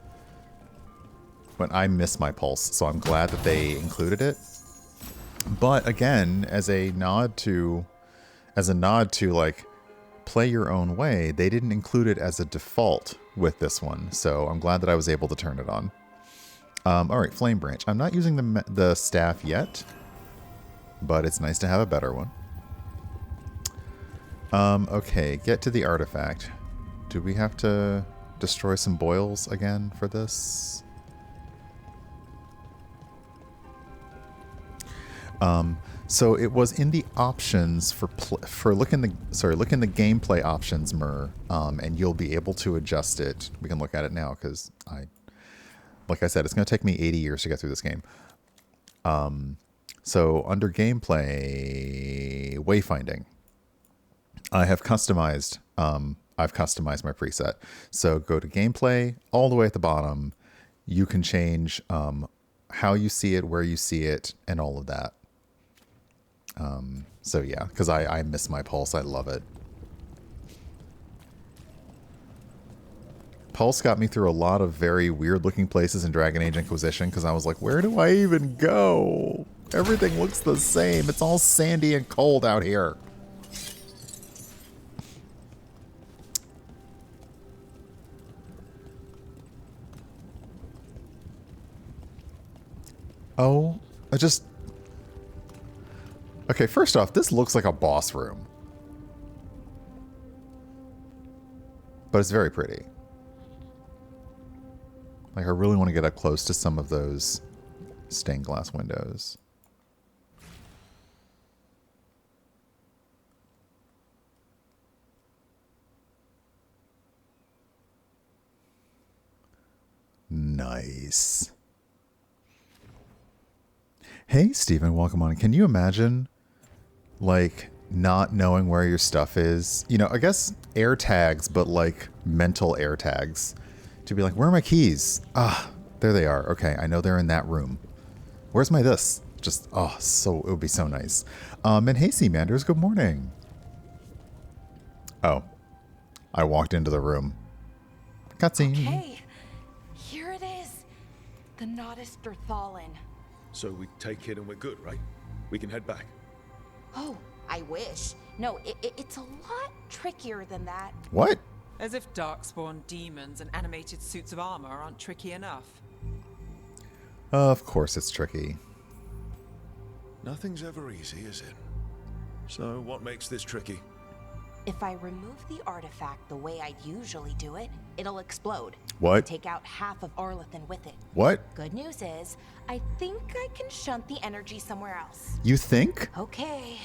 But I miss my pulse, so I'm glad that they included it. But again, as a nod to like play your own way, they didn't include it as a default with this one. So I'm glad that I was able to turn it on. All right, flame branch. I'm not using the staff yet, but it's nice to have a better one. Okay, get to the artifact. Do we have to destroy some boils again for this? So it was in the options for look in the gameplay options, and you'll be able to adjust it. We can look at it now because like I said, it's going to take me 80 years to get through this game. So under gameplay wayfinding, I've customized my preset. So go to gameplay, all the way at the bottom. You can change how you see it, where you see it, and all of that. So yeah, because I miss my pulse. I love it. Pulse got me through a lot of very weird looking places in Dragon Age Inquisition because I was like, where do I even go? Everything looks the same. It's all sandy and cold out here. Oh, Okay, first off, this looks like a boss room. But it's very pretty. Like, I really want to get up close to some of those stained glass windows. Nice. Hey, Steven, welcome on. Can you imagine, like, not knowing where your stuff is? You know, I guess air tags, but like mental air tags. To be like, where are my keys? Ah, there they are. Okay, I know they're in that room. Where's my this? Just, oh, so, it would be so nice. And hey, Seamanders, good morning. Oh, I walked into the room. Cutscene. Okay, here it is. The Nodus Dirthalin. So we take it and we're good, right? We can head back. Oh, I wish. No, it's a lot trickier than that. What? As if darkspawn demons and animated suits of armor aren't tricky enough. Of course it's tricky. Nothing's ever easy, is it? So what makes this tricky? If I remove the artifact the way I usually do it, it'll explode. What? Take out half of Arlathan with it. What? Good news is, I think I can shunt the energy somewhere else. You think? Okay,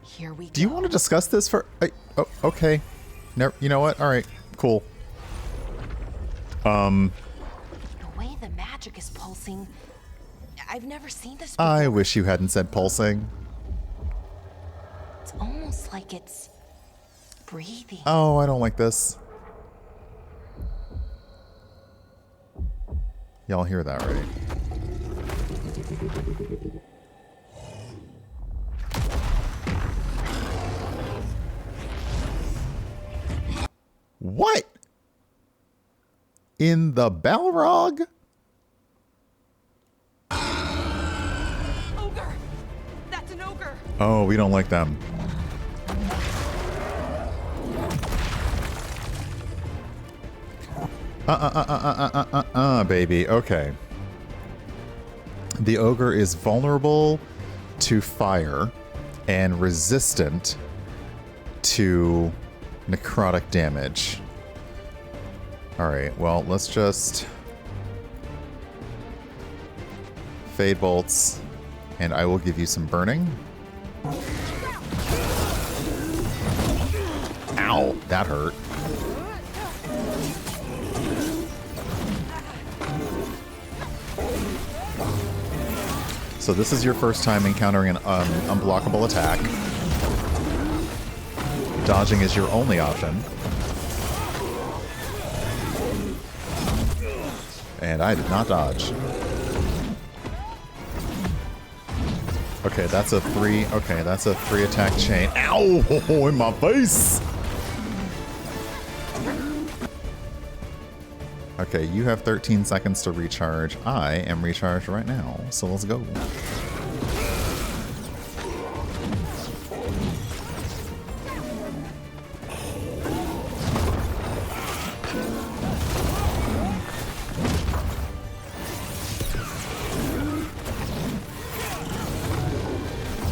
here we go. Do you want to discuss this for... oh, okay. Never, you know what? All right. Cool. The way the magic is pulsing, I've never seen this before. I wish you hadn't said pulsing. It's almost like it's breathing. Oh, I don't like this. Y'all hear that, right? What? In the Balrog? Ogre! That's an ogre! Oh, we don't like them. Baby. Okay. The ogre is vulnerable to fire and resistant to necrotic damage. Alright, well, let's just Fade Bolts, and I will give you some burning. Ow, that hurt. So this is your first time encountering an unblockable attack. Dodging is your only option. And I did not dodge. Okay, that's a three. Okay, that's a 3-attack chain. Ow! In my face! Okay, you have 13 seconds to recharge. I am recharged right now, so let's go.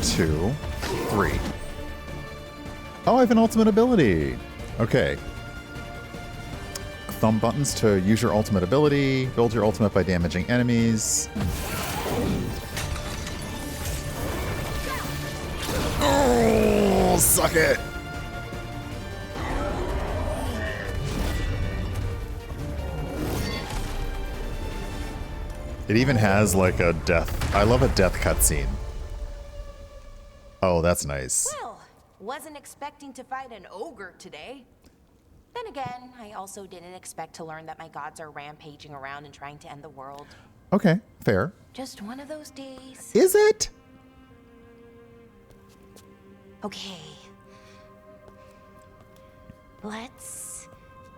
Two, three. Oh, I have an ultimate ability. Okay. Thumb buttons to use your ultimate ability. Build your ultimate by damaging enemies. Oh, suck it. It even has like a death. I love a death cutscene. Oh, that's nice. Well, wasn't expecting to fight an ogre today. Then again, I also didn't expect to learn that my gods are rampaging around and trying to end the world. Okay, fair. Just one of those days. Is it? Okay. Let's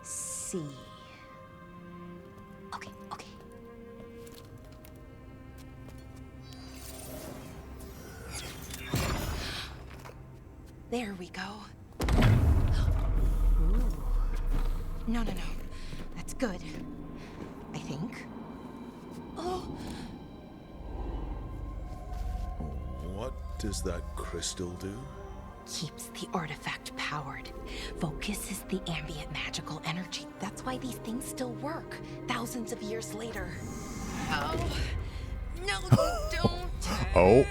see. Okay. There we go. Ooh. No. That's good. I think. Oh. What does that crystal do? Keeps the artifact powered. Focuses the ambient magical energy. That's why these things still work, thousands of years later. Oh. No, don't. Oh.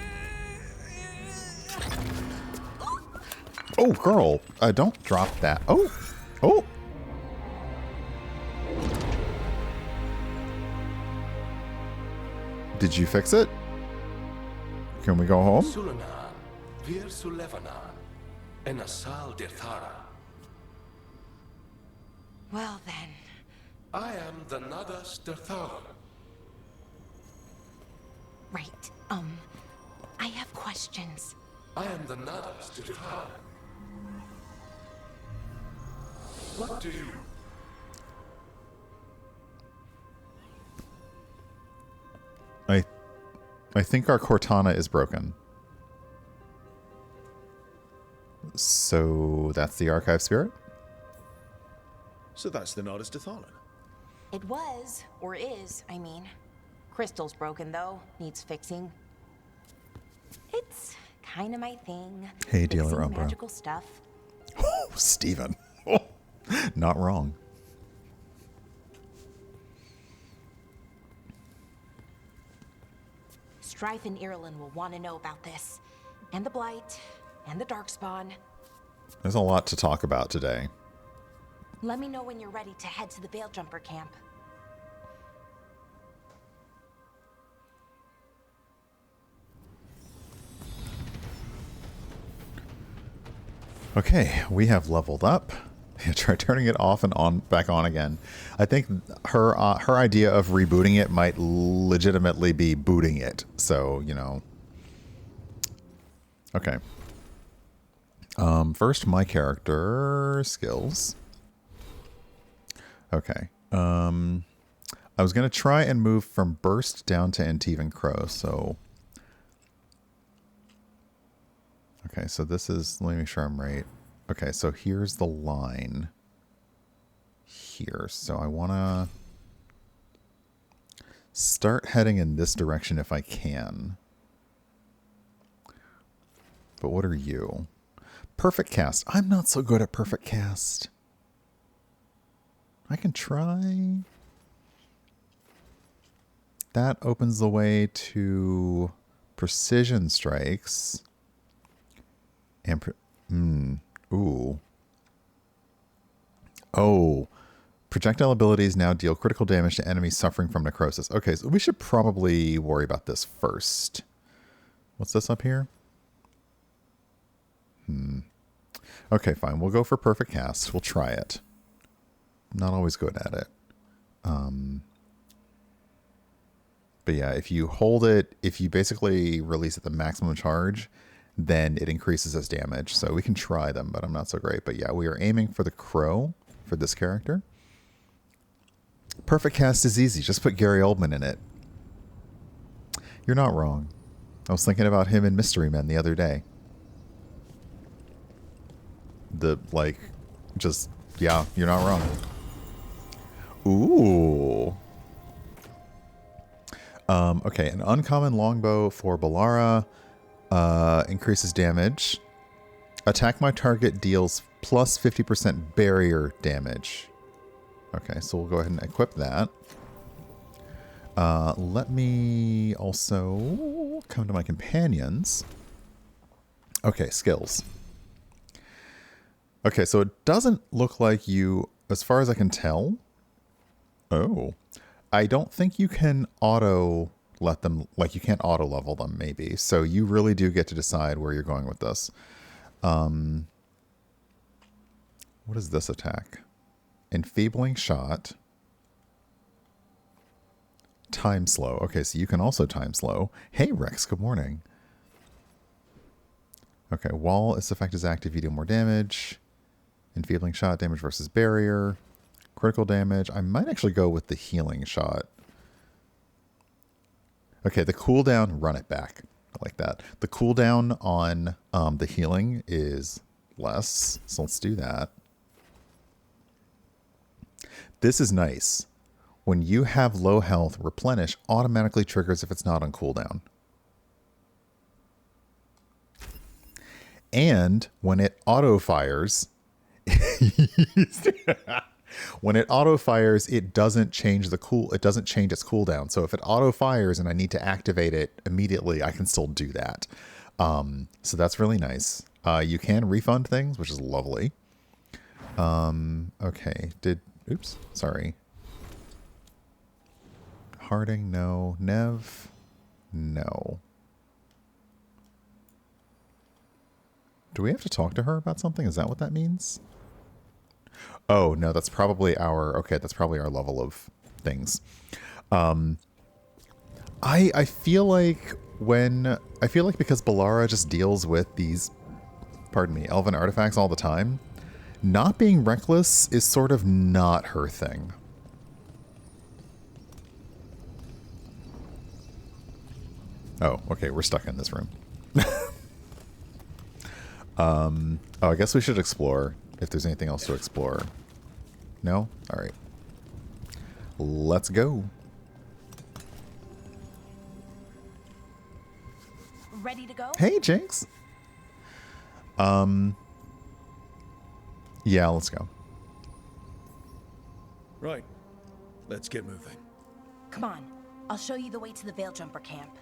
Oh, girl. Don't drop that. Oh. Oh. Did you fix it? Can we go home? Sulana, Vir Sulevana, and Asal Dirthara. Well then. I am the Nadas Dirthara. Right. I have questions. I am the Nadas Dirthara. What do you... I think our Cortana is broken. So that's the archive spirit? So that's the Nardus Dathalan. It was, or is, I mean. Crystal's broken though, needs fixing. It's kind of my thing. Hey, dealer fixing Umbra. magical stuff. Oh, Steven. Oh, not wrong. Strife and Irulan will want to know about this. And the Blight, and the Darkspawn. There's a lot to talk about today. Let me know when you're ready to head to the Veil Jumper camp. Okay, we have leveled up. Try turning it off and on, back on again. I think her idea of rebooting it might legitimately be booting it. So, you know. Okay. First, my character skills. Okay. I was going to try and move from Burst down to Antivan Crow, so... Okay, so this is... Let me make sure I'm right. Okay, so here's the line. Here. So I want to... start heading in this direction if I can. But what are you? Perfect cast. I'm not so good at perfect cast. I can try. That opens the way to precision strikes. And ooh. Oh. Projectile abilities now deal critical damage to enemies suffering from necrosis. Okay, so we should probably worry about this first. What's this up here? Okay, fine. We'll go for perfect cast. We'll try it. Not always good at it. But yeah, if you hold it, if you basically release at the maximum charge, then it increases its damage. So we can try them, but I'm not so great. But yeah, we are aiming for the crow for this character. Perfect cast is easy. Just put Gary Oldman in it. You're not wrong. I was thinking about him in Mystery Men the other day. Yeah, you're not wrong. Ooh. Okay, an uncommon longbow for Balara increases damage. Attack my target deals plus 50% barrier damage. Okay, so we'll go ahead and equip that. Let me also come to my companions. Okay, skills. Okay, so it doesn't look like you, as far as I can tell. Oh. I don't think you can auto let them, like you can't auto level them maybe. So you really do get to decide where you're going with this. What is this attack? Enfeebling shot. Time slow. Okay, so you can also time slow. Hey Rex, good morning. Okay, while its effect is active, you do more damage. Enfeebling shot, damage versus barrier. Critical damage. I might actually go with the healing shot. Okay, the cooldown, run it back. I like that. The cooldown on the healing is less, so let's do that. This is nice. When you have low health, replenish automatically triggers if it's not on cooldown. And when it auto fires, when it auto fires, it doesn't change its cooldown. So if it auto fires and I need to activate it immediately, I can still do that. So that's really nice. You can refund things, which is lovely. Okay. Oops, sorry. Harding, no. Nev, no. Do we have to talk to her about something? Is that what that means? Oh, no, that's probably our level of things. I feel like because Balara just deals with these, elven artifacts all the time, not being reckless is sort of not her thing. Oh, okay, we're stuck in this room. I guess we should explore if there's anything else to explore. No? All right. Let's go. Ready to go? Hey, Jinx. Yeah, let's go. Right. Let's get moving. Come on. I'll show you the way to the Veil Jumper camp.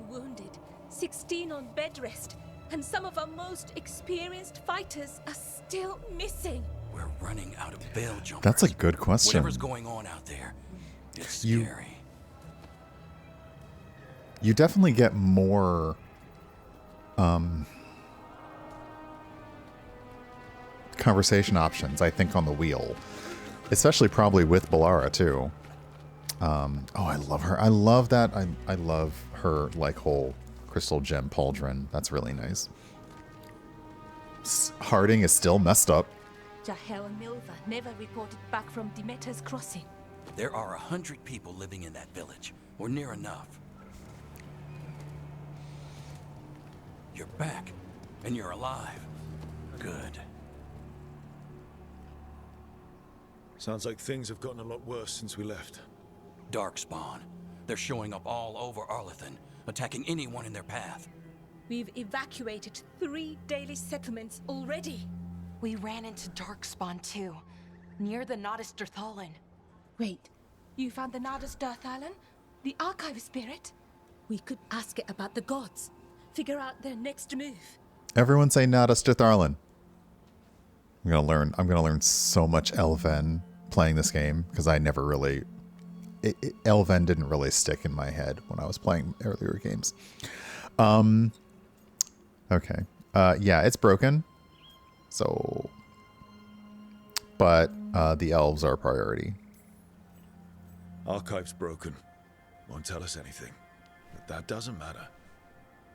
Wounded, 16 on bed rest, and some of our most experienced fighters are still missing. We're running out of Veil Jumpers. That's a good question. Whatever's going on out there, it's scary. You definitely get more conversation options, I think, on the wheel. Especially probably with Balara, too. Oh, I love her. I love that. I love her, like, whole crystal gem pauldron. That's really nice. Harding is still messed up. Jahel and Milva never reported back from Demeter's crossing. There are 100 people living in that village, or near enough. You're back, and you're alive. Good. Sounds like things have gotten a lot worse since we left. Darkspawn. They're showing up all over Arlathan, attacking anyone in their path. We've evacuated 3 daily settlements already. We ran into Darkspawn too, near the Nodus Dirthalin. Wait, you found the Nodus Dirthalin? The archive spirit? We could ask it about the gods. Figure out their next move. Everyone say Nodus Dirthalin. I'm gonna learn so much Elven playing this game, because I never really... Elven didn't really stick in my head when I was playing earlier games. Okay. Yeah, it's broken. So... But the elves are a priority. Archive's broken. Won't tell us anything. But that doesn't matter.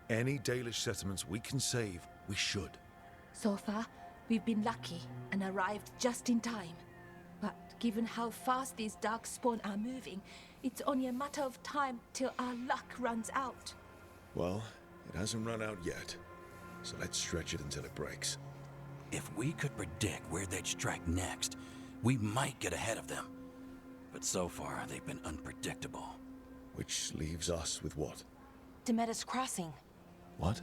Any Dalish settlements we can save, we should. So far, we've been lucky and arrived just in time. But given how fast these Darkspawn are moving, it's only a matter of time till our luck runs out. Well, it hasn't run out yet. So let's stretch it until it breaks. If we could predict where they'd strike next, we might get ahead of them. But so far, they've been unpredictable. Which leaves us with what? Demeter's Crossing. What?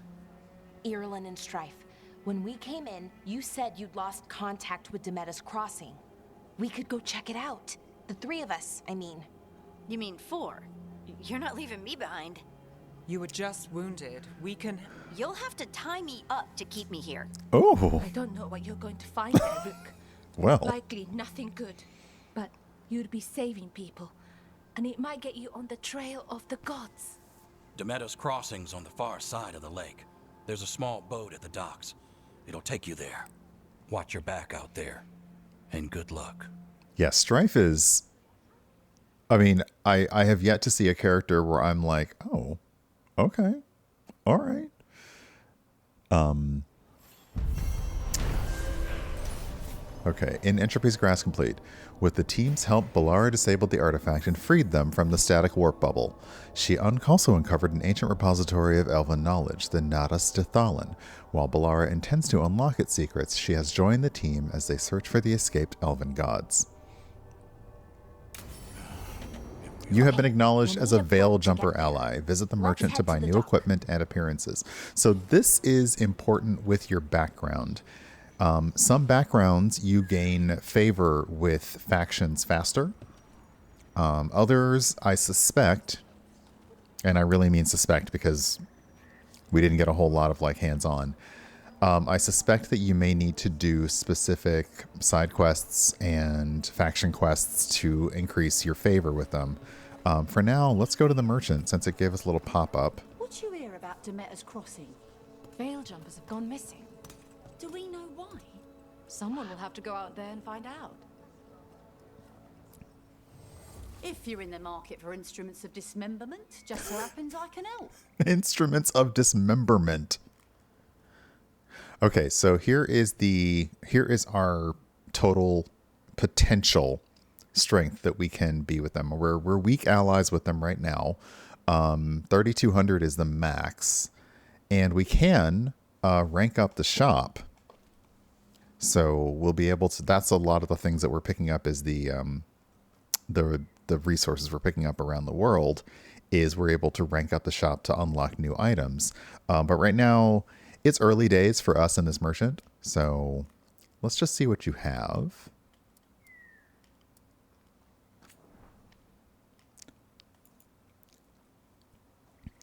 Irulan and Strife. When we came in, you said you'd lost contact with Demeter's Crossing. We could go check it out. The 3 of us, I mean. You mean 4? You're not leaving me behind. You were just wounded. We can... You'll have to tie me up to keep me here. Oh. I don't know what you're going to find there, Rook. Well. Likely nothing good. But you'd be saving people. And it might get you on the trail of the gods. Demeter's Crossing's on the far side of the lake. There's a small boat at the docks. It'll take you there. Watch your back out there. And good luck. Yeah, Strife is... I mean, I have yet to see a character where I'm like, oh, okay. All right. Okay, in Entropy's Grass Complete. With the team's help, Balara disabled the artifact and freed them from the static warp bubble. She also uncovered an ancient repository of elven knowledge, the Nadas Dithalin. While Balara intends to unlock its secrets, she has joined the team as they search for the escaped elven gods. You have been acknowledged as a Veil Jumper ally. Visit the merchant to buy new equipment and appearances. So this is important with your background. Some backgrounds you gain favor with factions faster. Others, I suspect, and I really mean suspect because we didn't get a whole lot of like hands-on. I suspect that you may need to do specific side quests and faction quests to increase your favor with them. For now, let's go to the merchant since it gave us a little pop-up. What you hear about Demeter's Crossing? Veil jumpers have gone missing. Do we know why? Someone will have to go out there and find out. If you're in the market for instruments of dismemberment, just so happens I can help. Instruments of dismemberment. Okay, so here is our total potential strength that we can be with them. We're weak allies with them right now. 3,200 is the max, and we can rank up the shop. So we'll be able to. That's a lot of the things that we're picking up is the resources we're picking up around the world. Is we're able to rank up the shop to unlock new items. But right now, it's early days for us in this merchant. So let's just see what you have.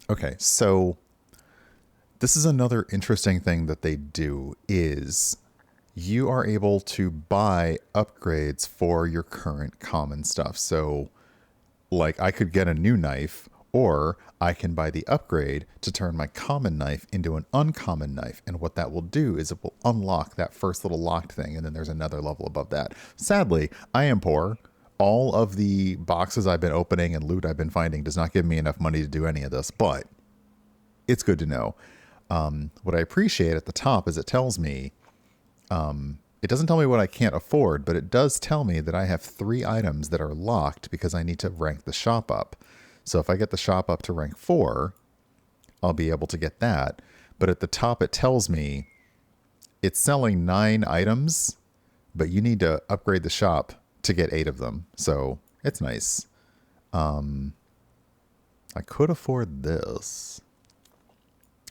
Okay, so this is another interesting thing that they do is you are able to buy upgrades for your current common stuff. So like I could get a new knife, or I can buy the upgrade to turn my common knife into an uncommon knife. And what that will do is it will unlock that first little locked thing. And then there's another level above that. Sadly, I am poor. All of the boxes I've been opening and loot I've been finding does not give me enough money to do any of this, but it's good to know. What I appreciate at the top is it tells me, it doesn't tell me what I can't afford, but it does tell me that I have 3 items that are locked because I need to rank the shop up. So if I get the shop up to rank 4, I'll be able to get that. But at the top, it tells me it's selling 9 items, but you need to upgrade the shop to get 8 of them. So it's nice. I could afford this.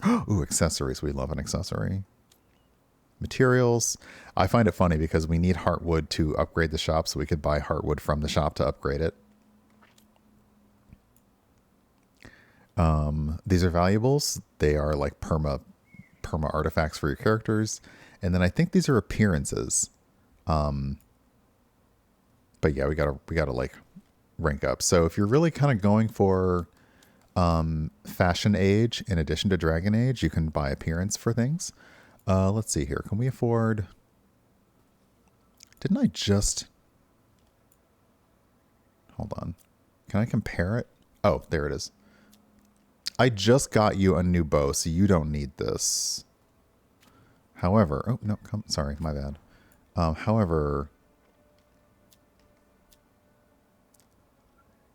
Ooh, accessories. We love an accessory. Materials. I find it funny because we need heartwood to upgrade the shop, so we could buy heartwood from the shop to upgrade it. These are valuables. They are like perma artifacts for your characters. And then I think these are appearances. But yeah, we gotta like rank up. So if you're really kind of going for Fashion Age in addition to Dragon Age, you can buy appearance for things. Let's see here. Can we afford... Didn't I just... Hold on. Can I compare it? Oh, there it is. I just got you a new bow, so you don't need this. However... Oh, no. Sorry, my bad. However...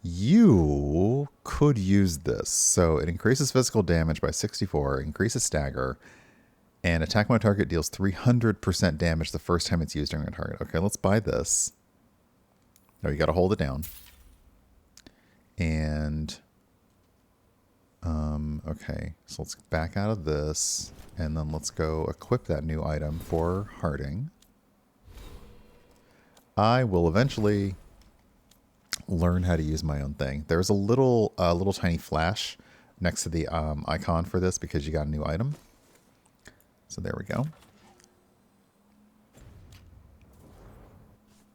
You could use this. So it increases physical damage by 64, increases stagger, and attack my target deals 300% damage the first time it's used during a target. Okay, let's buy this. Oh, you got to hold it down. And, okay, so let's back out of this, and then let's go equip that new item for Harding. I will eventually learn how to use my own thing. There's a little tiny flash next to the icon for this because you got a new item. So there we go.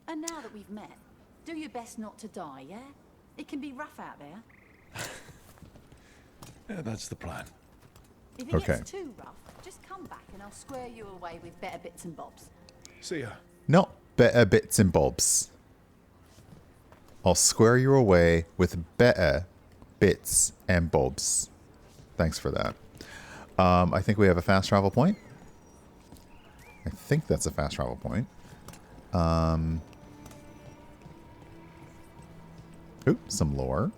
And now that we've met, do your best not to die, yeah? It can be rough out there. Yeah, that's the plan. If it gets too rough, just come back and I'll square you away with better bits and bobs. See ya. No, better bits and bobs. I'll square you away with better bits and bobs. Thanks for that. I think we have a fast travel point. I think that's a fast travel point. Some lore.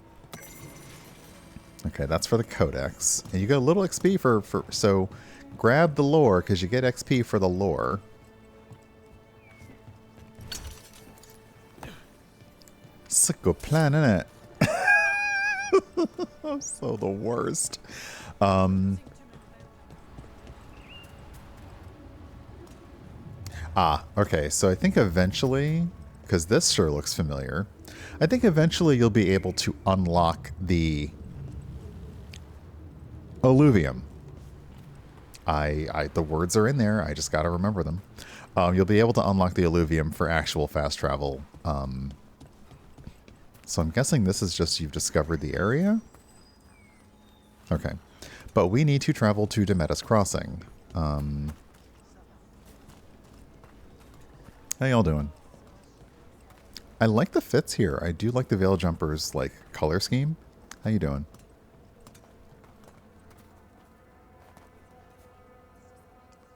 Okay, that's for the codex. And you get a little XP for so grab the lore because you get XP for the lore. It's a good plan, isn't it? I'm so the worst. Okay, so I think eventually, because this sure looks familiar, I think eventually you'll be able to unlock the alluvium. The words are in there. I just got to remember them. You'll be able to unlock the alluvium for actual fast travel. So I'm guessing this is just you've discovered the area. Okay, but we need to travel to Demetis Crossing. How y'all doing? I like the fits here. I do like the Veil Jumper's like color scheme. How you doing?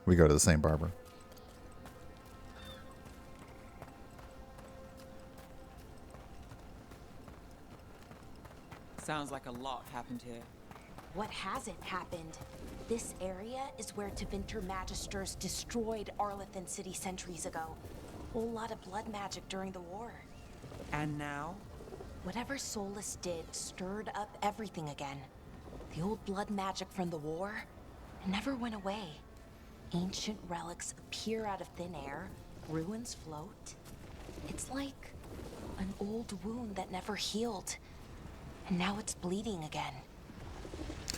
We go to the same barber. Sounds like a lot happened here. What hasn't happened? This area is where Tevinter Magisters destroyed Arlethan City centuries ago. Whole lot of blood magic during the war. And now? Whatever Solus did stirred up everything again. The old blood magic from the war never went away. Ancient relics appear out of thin air, ruins float. It's like an old wound that never healed. And now it's bleeding again.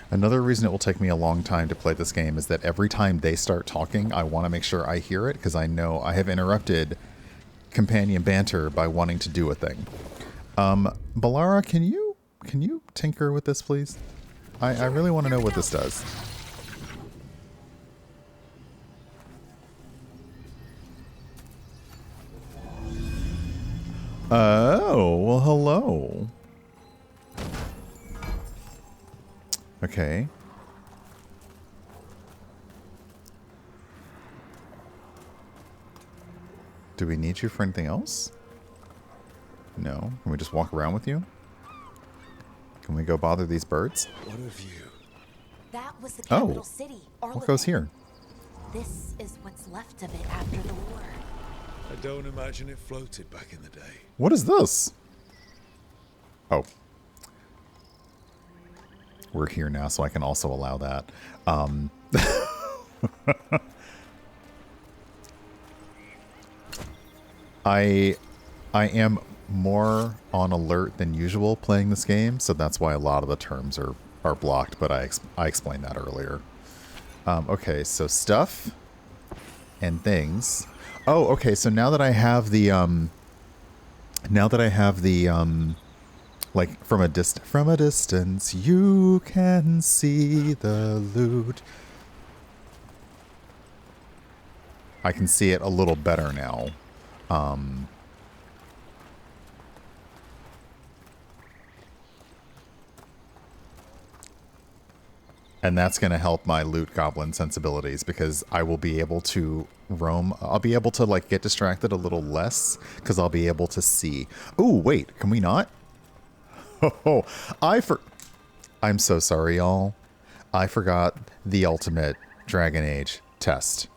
Another reason it will take me a long time to play this game is that every time they start talking, I want to make sure I hear it because I know I have interrupted companion banter by wanting to do a thing. Balara, can you tinker with this, please? I really want to know what this does. Oh, well, hello. Okay. Do we need you for anything else? No. Can we just walk around with you? Can we go bother these birds? What of you? That was the capital city, Arlethan. What goes here? This is what's left of it after the war. I don't imagine it floated back in the day. What is this? Oh. We're here now, so I can also allow that. I am more on alert than usual playing this game, so that's why a lot of the terms are blocked, but I explained that earlier. Okay, so stuff and things. Oh, okay, so now that I have the like from a distance you can see the loot. I can see it a little better now. And that's going to help my loot goblin sensibilities because I will be able to roam. I'll be able to like get distracted a little less because I'll be able to see. Oh, wait, can we not? Oh, I'm so sorry, y'all. I forgot the ultimate Dragon Age test.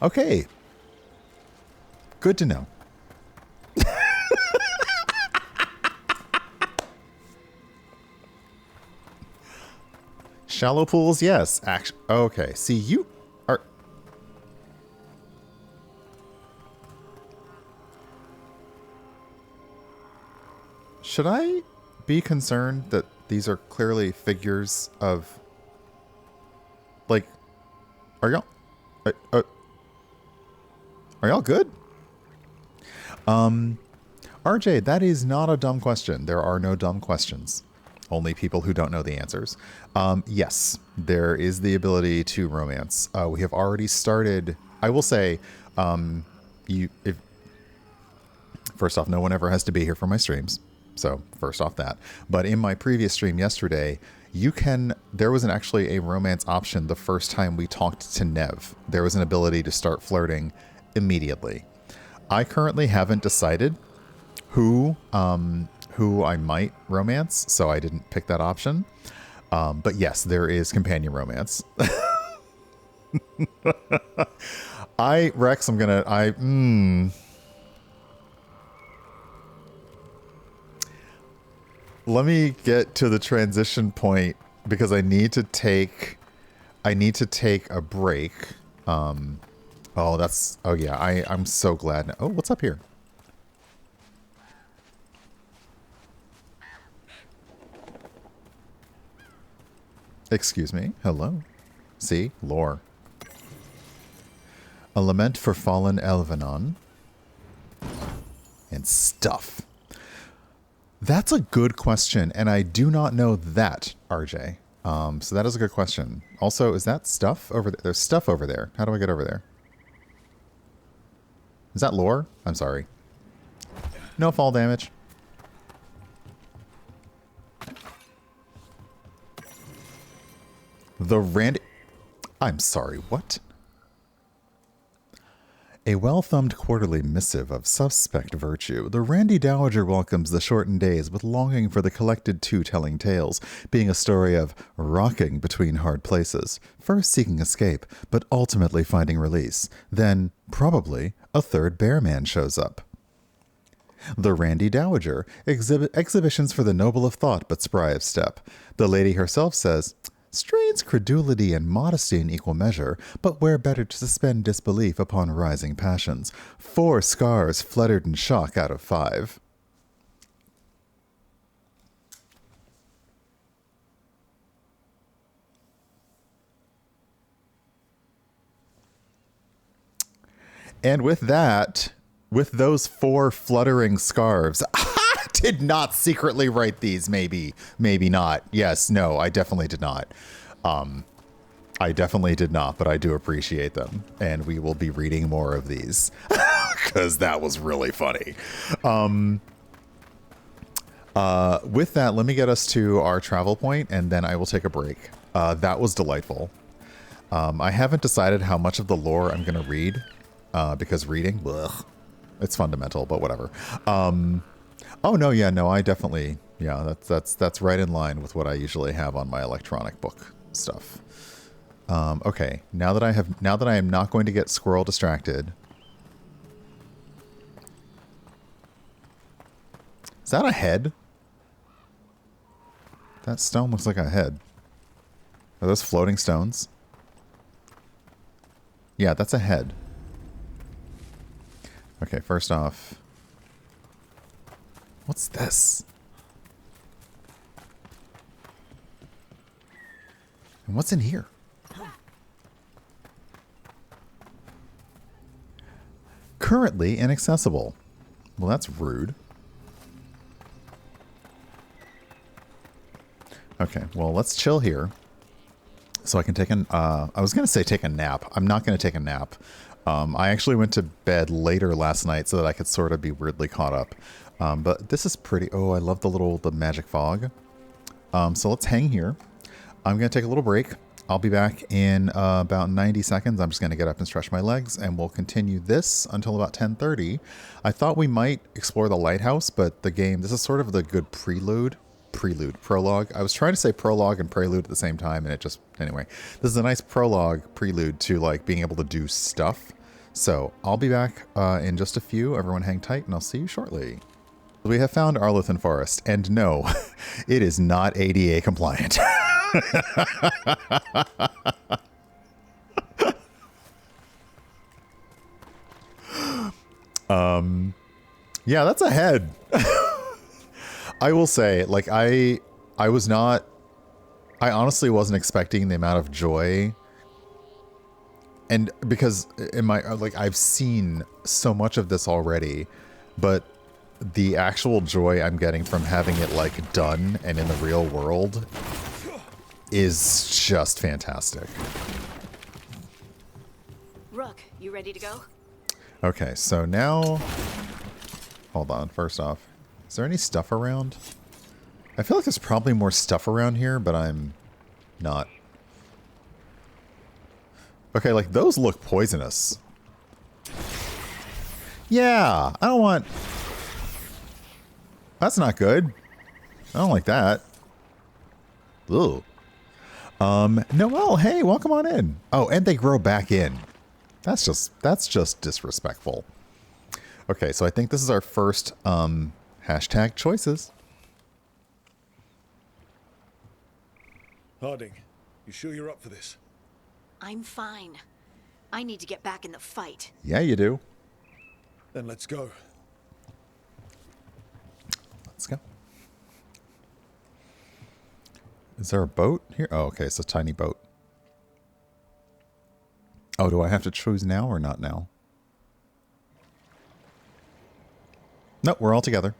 Okay. Good to know. Shallow pools, yes. Okay. See, you are... Should I be concerned that these are clearly figures of... Like... Are y'all... Are y'all good? RJ, that is not a dumb question. There are no dumb questions. Only people who don't know the answers. Yes, there is the ability to romance. We have already started. I will say, first off, no one ever has to be here for my streams. So first off that. But in my previous stream yesterday, there was actually a romance option the first time we talked to Nev. There was an ability to start flirting immediately. I currently haven't decided who I might romance, so I didn't pick that option. But yes, there is companion romance. Rex, let me get to the transition point because I need to take a break. I'm so glad. Oh, what's up here? Excuse me. Hello. See? Lore. A lament for fallen Elvenon. And stuff. That's a good question, and I do not know that, RJ. So that is a good question. Also, is that stuff over there? There's stuff over there. How do I get over there? Is that lore? I'm sorry. No fall damage. I'm sorry, what? A well-thumbed quarterly missive of suspect virtue, the Randy Dowager welcomes the shortened days with longing for the collected two-telling tales, being a story of rocking between hard places, first seeking escape, but ultimately finding release. Then, probably, a third bear man shows up. The Randy Dowager, exhibitions for the noble of thought but spry of step. The lady herself says, strains credulity and modesty in equal measure, but where better to suspend disbelief upon rising passions. 4 scars fluttered in shock out of 5. And with that, with those 4 fluttering scarves, I did not secretly write these, maybe not. Yes, no, I definitely did not. I definitely did not, but I do appreciate them. And we will be reading more of these because that was really funny. With that, let me get us to our travel point and then I will take a break. That was delightful. I haven't decided how much of the lore I'm going to read because reading, blech, it's fundamental, but whatever. Oh no, yeah, no, I definitely, yeah, that's right in line with what I usually have on my electronic book stuff. Okay, now that I am not going to get squirrel distracted. Is that a head? That stone looks like a head. Are those floating stones? Yeah, that's a head. Okay, first off, what's this? And what's in here? Currently inaccessible. Well, that's rude. Okay, well, let's chill here. So I can take I was going to say take a nap. I'm not going to take a nap. I actually went to bed later last night so that I could sort of be weirdly caught up. But this is pretty... Oh, I love the magic fog. So let's hang here. I'm going to take a little break. I'll be back in about 90 seconds. I'm just going to get up and stretch my legs, and we'll continue this until about 10:30. I thought we might explore the lighthouse, but the game... This is sort of the good prologue. I was trying to say prologue and prelude at the same time, and it just... Anyway, this is a nice prelude to, like, being able to do stuff. So I'll be back in just a few. Everyone hang tight, and I'll see you shortly. We have found Arlothan Forest, and no, it is not ADA compliant. Yeah, that's a head. I will say, like, I honestly wasn't expecting the amount of joy. And because in my, like, I've seen so much of this already, but the actual joy I'm getting from having it, like, done and in the real world is just fantastic. Rook, you ready to go? Okay, so now, hold on, first off, Is there any stuff around? I feel like there's probably more stuff around here, but I'm not. Okay, like those look poisonous. Yeah, I don't want... That's not good. I don't like that. Ugh. Noelle, hey, welcome on in. Oh, and they grow back in. That's just disrespectful. Okay, so I think this is our first hashtag choices. Harding, you sure you're up for this? I'm fine. I need to get back in the fight. Yeah, you do. Then let's go. Let's go. Is there a boat here? Oh, okay, it's a tiny boat. Oh, do I have to choose now or not now? Nope, we're all together.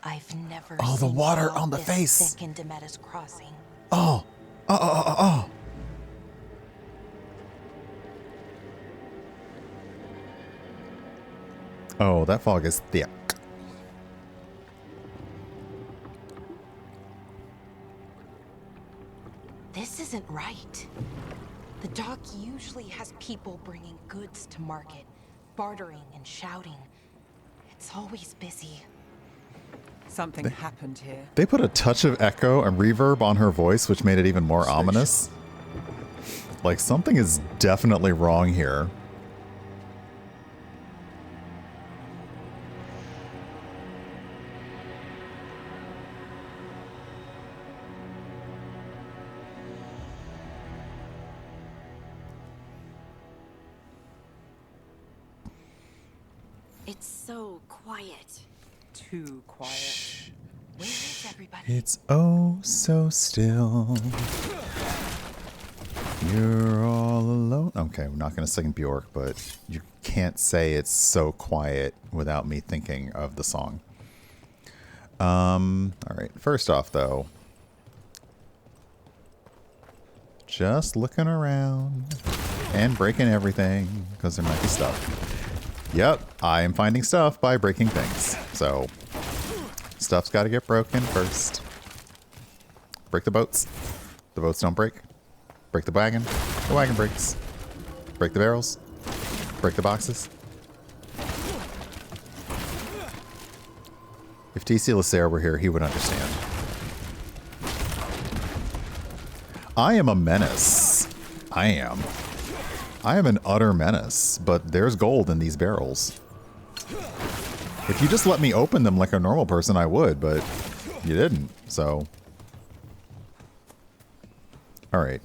I've never Oh, the seen water fog on the this face. thick in Demetta's Crossing. Oh. Oh. Oh, that fog is thick. This isn't right. The dock usually has people bringing goods to market, bartering and shouting. It's always busy. Something happened here. They put a touch of echo and reverb on her voice, which made it even more ominous. Like, something is definitely wrong here. It's so quiet. Too quiet. Where is everybody? It's oh so still. You're all alone. Okay, we're not going to sing Bjork, but you can't say it's so quiet without me thinking of the song. All right. First off, though, just looking around and breaking everything because there might be stuff. Yep, I am finding stuff by breaking things. So, stuff's got to get broken first. Break the boats. The boats don't break. Break the wagon breaks. Break the barrels. Break the boxes. If TC Lacerre were here, he would understand. I am a menace. I am an utter menace, but there's gold in these barrels. If you just let me open them like a normal person, I would, but you didn't, so. All right.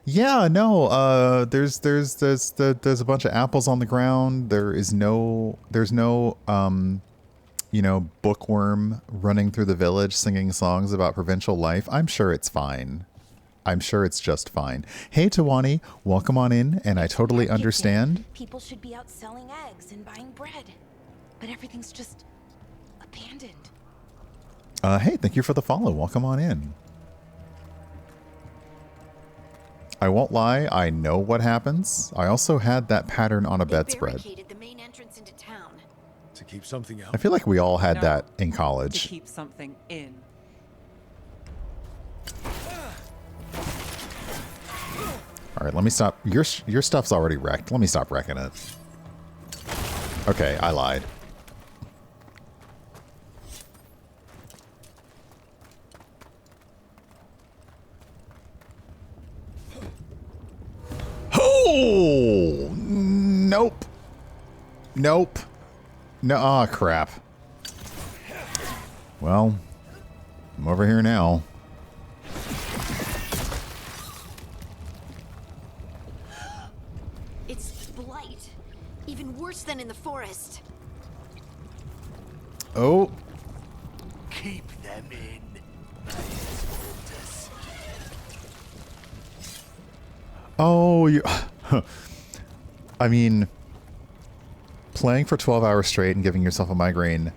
Yeah, no, there's a bunch of apples on the ground. There's no, you know, bookworm running through the village singing songs about provincial life. I'm sure it's fine. I'm sure it's just fine. Hey, Tawani, welcome on in, and I totally understand. People should be out selling eggs and buying bread, but everything's just abandoned. Hey, thank you for the follow. Welcome on in. I won't lie, I know what happens. I also had that pattern on a bedspread. Barricaded the main entrance into town. To keep something out. I feel like we all had No, that in to college. keep something in. All right, let me stop. Your stuff's already wrecked. Let me stop wrecking it. Okay, I lied. Oh! Nope. Nope. No, oh, crap. Well, I'm over here now. It's blight. Even worse than in the forest. Oh. Keep them in. Oh, you... I mean, playing for 12 hours straight and giving yourself a migraine,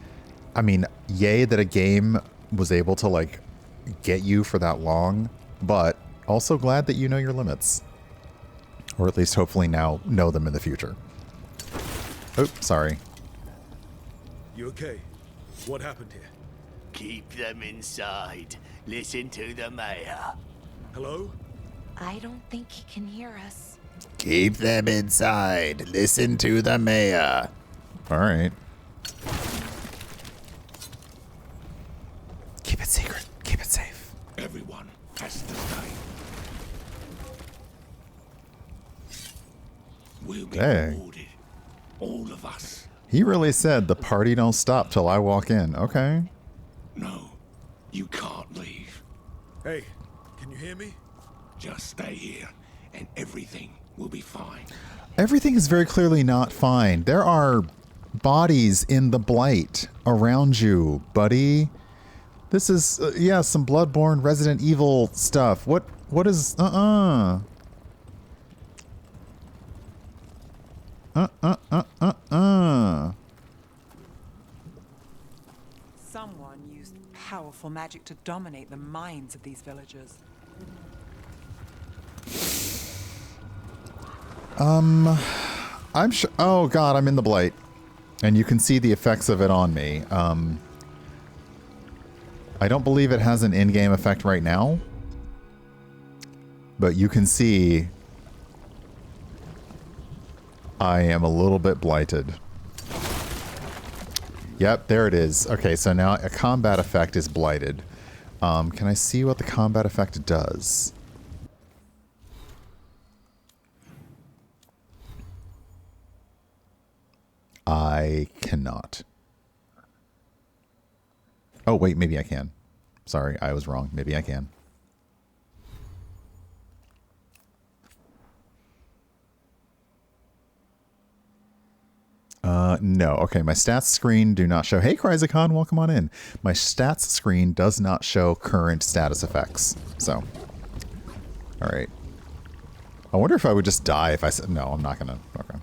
I mean, yay that a game was able to, like, get you for that long, but also glad that you know your limits. Or at least hopefully now know them in the future. Oh, sorry. You okay? What happened here? Keep them inside. Listen to the mayor. Hello? I don't think he can hear us. Keep them inside. Listen to the mayor. All right. Keep it secret. Keep it safe. Everyone has to stay. We'll be Dang. rewarded. All of us. He really said the party don't stop till I walk in. Okay. No, you can't leave. Hey, can you hear me? Just stay here, and everything will be fine. Everything is very clearly not fine. There are bodies in the blight around you, buddy. This is, yeah, some Bloodborne Resident Evil stuff. What is, Someone used powerful magic to dominate the minds of these villagers. I'm sure, oh god, I'm in the blight. And you can see the effects of it on me. I don't believe it has an in-game effect right now. But you can see I am a little bit blighted. Yep, there it is. Okay, so now a combat effect is blighted. Can I see what the combat effect does? I cannot. Oh, wait, maybe I can. Sorry, I was wrong. Maybe I can. No. Okay, my stats screen do not show... Hey, Chrysicon, welcome on in. My stats screen does not show current status effects. So, all right. I wonder if I would just die if I said... No, I'm not going to. Okay.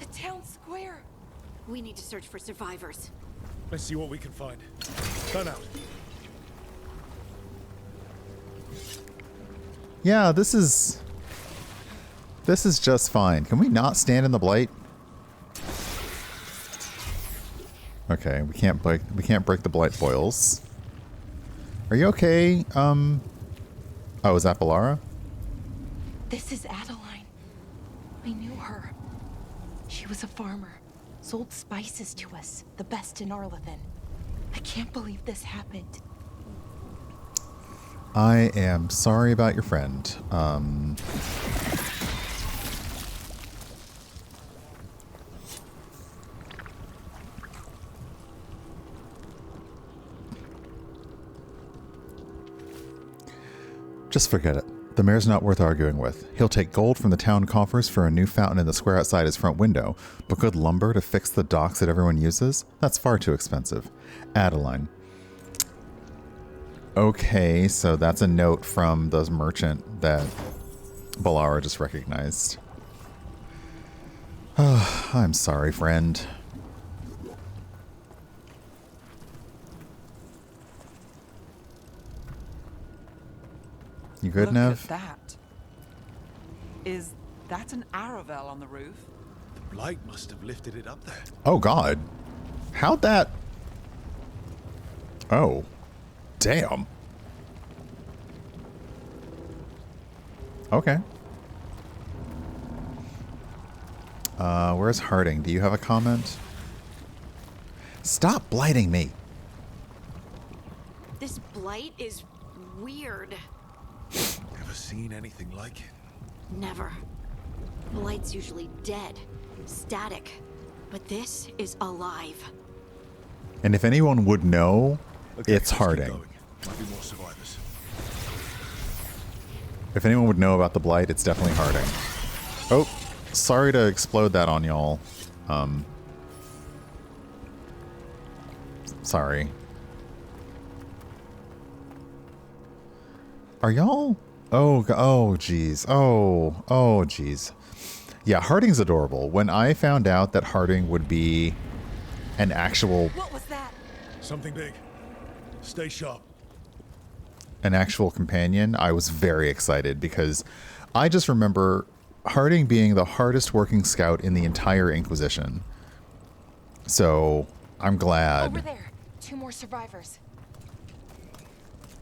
The town square. We need to search for survivors. Let's see what we can find. Turn out. Yeah, this is just fine. Can we not stand in the blight? Okay, we can't break the blight boils. Are you okay? Oh, is that Ballara? This is Adeline. I knew her. She was a farmer. Sold spices to us, the best in Arlathan. I can't believe this happened. I am sorry about your friend. Just forget it. The mayor's not worth arguing with. He'll take gold from the town coffers for a new fountain in the square outside his front window, but good lumber to fix the docks that everyone uses? That's far too expensive. Adeline. Okay, so that's a note from the merchant that Ballara just recognized. I'm sorry, friend. You good, Look Nev? at that. Is that an Aravel on the roof? The blight must have lifted it up there. Oh, God. How'd that... Oh. Damn. Okay. Where's Harding? Do you have a comment? Stop blighting me. This blight is weird. Ever seen anything like it? Never. Blight's usually dead, static. But this is alive. And if anyone would know, Okay, it's let's keep Harding. going. Might be more survivors. If anyone would know about the blight, it's definitely Harding. Oh, sorry to explode that on y'all. Sorry. Are y'all? Oh, jeez. Oh, jeez. Yeah, Harding's adorable. When I found out that Harding would be an actual... What was that? Something big. Stay sharp. An actual companion, I was very excited because I just remember Harding being the hardest working scout in the entire Inquisition. So I'm glad. Over there. 2 more survivors.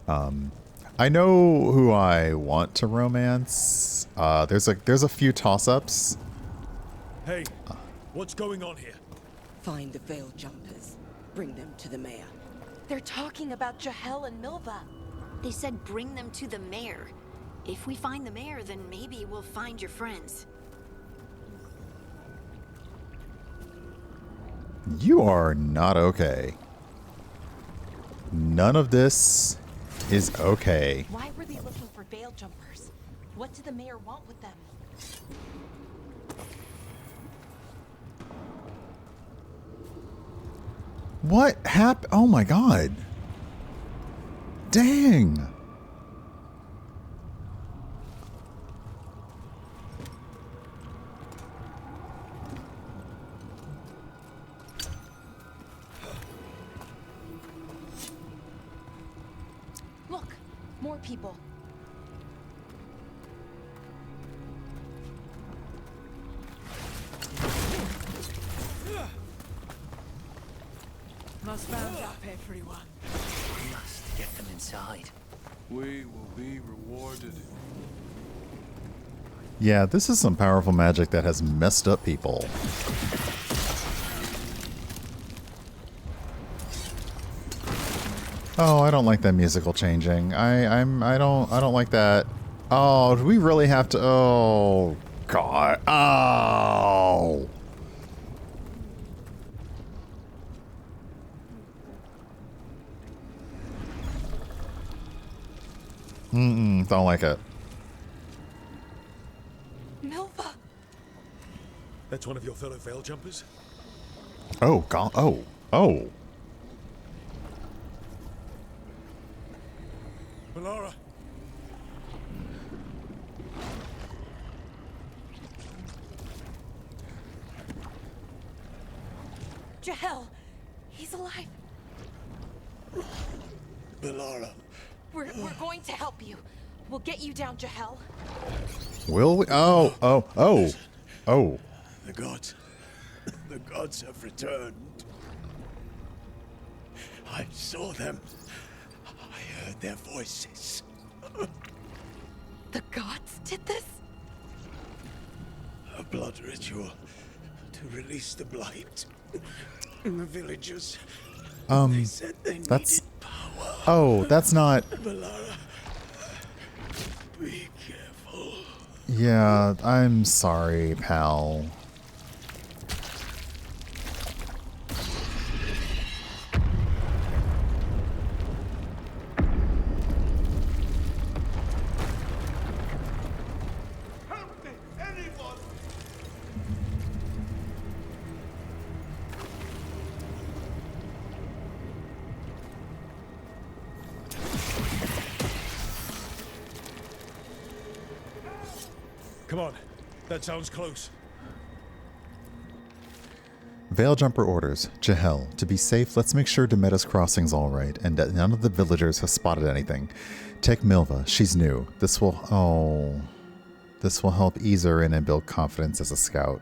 I know who I want to romance. There's a few toss-ups. Hey, what's going on here? Find the veil jumpers. Bring them to the mayor. They're talking about Jahel and Milva. They said bring them to the mayor. If we find the mayor, then maybe we'll find your friends. You are not okay. None of this is okay. Why were they looking for veil jumpers? What did the mayor want with them? What happened? Oh my god. Dang. Look, more people. Must round up everyone. We must get them inside. We will be rewarded. Yeah, this is some powerful magic that has messed up people. Oh, I don't like that musical changing. I don't like that. Oh, do we really have to? Oh, God. Oh. Don't like it. Milva! That's one of your fellow veil jumpers? Oh, God. Oh. Oh. Melara! Jahel! He's alive! Melara! We're going to help you. We'll get you down, Jahel. Will we? Oh. Oh. Oh. Oh. The gods have returned. I saw them. I heard their voices. The gods did this? A blood ritual to release the blight. And the villagers. They said they That's. needed power. Oh, that's not. Melara, be careful. Yeah, I'm sorry, pal. Help me, anyone! Come on, that sounds close. Veil Jumper orders, Jahel, to be safe, let's make sure Demetta's crossing's alright and that none of the villagers have spotted anything. Take Milva, she's new. This will help ease her in and build confidence as a scout.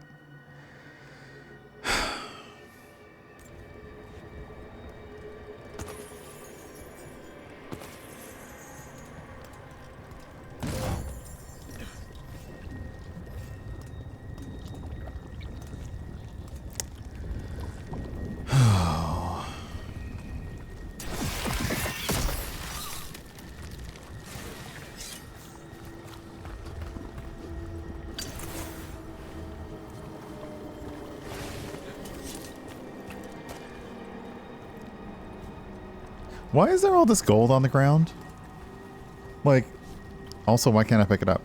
Why is there all this gold on the ground? Like, also, why can't I pick it up?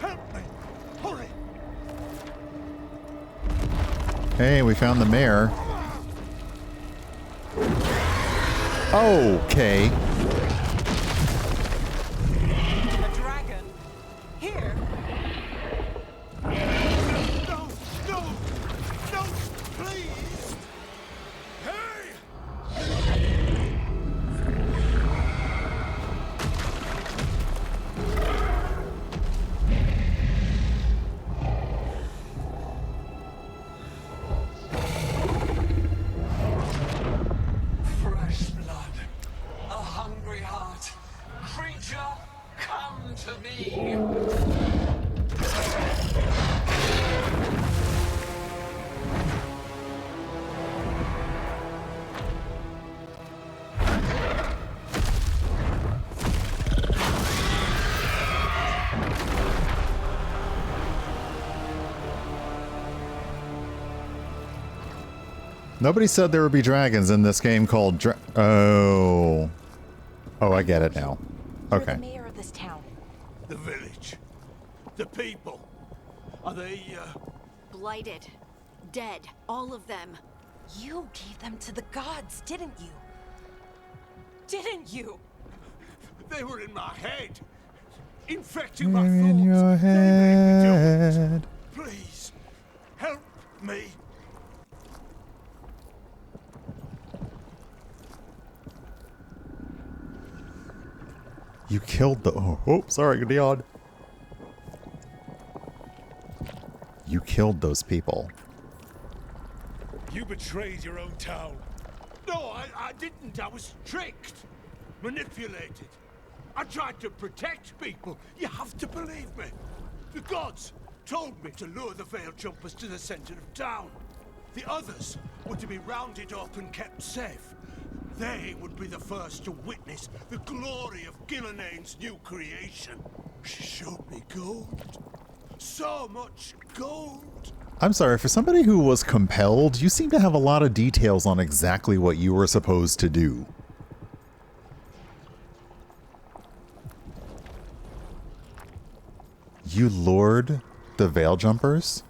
Help me! Hurry! Hey, we found the mayor. Okay. A dragon? Here? No! No! No! Please! Hey! Avenger, come to me. Nobody said there would be dragons in this game called Oh, I get it now. You're Okay. the mayor of this town. The village. The people. Are they, Blighted. Dead. All of them. You gave them to the gods, didn't you? Didn't you? They were in my head. Infecting my They're thoughts. in your They made me do it. head. Please, help me. You killed the... Oh, sorry, Dion. You killed those people. You betrayed your own town. No, I didn't. I was tricked. Manipulated. I tried to protect people. You have to believe me. The gods told me to lure the Veil Jumpers to the center of town. The others were to be rounded up and kept safe. They would be the first to witness the glory of Gillenane's new creation. She showed me gold. So much gold. I'm sorry, for somebody who was compelled, you seem to have a lot of details on exactly what you were supposed to do. You lured the Veil Jumpers?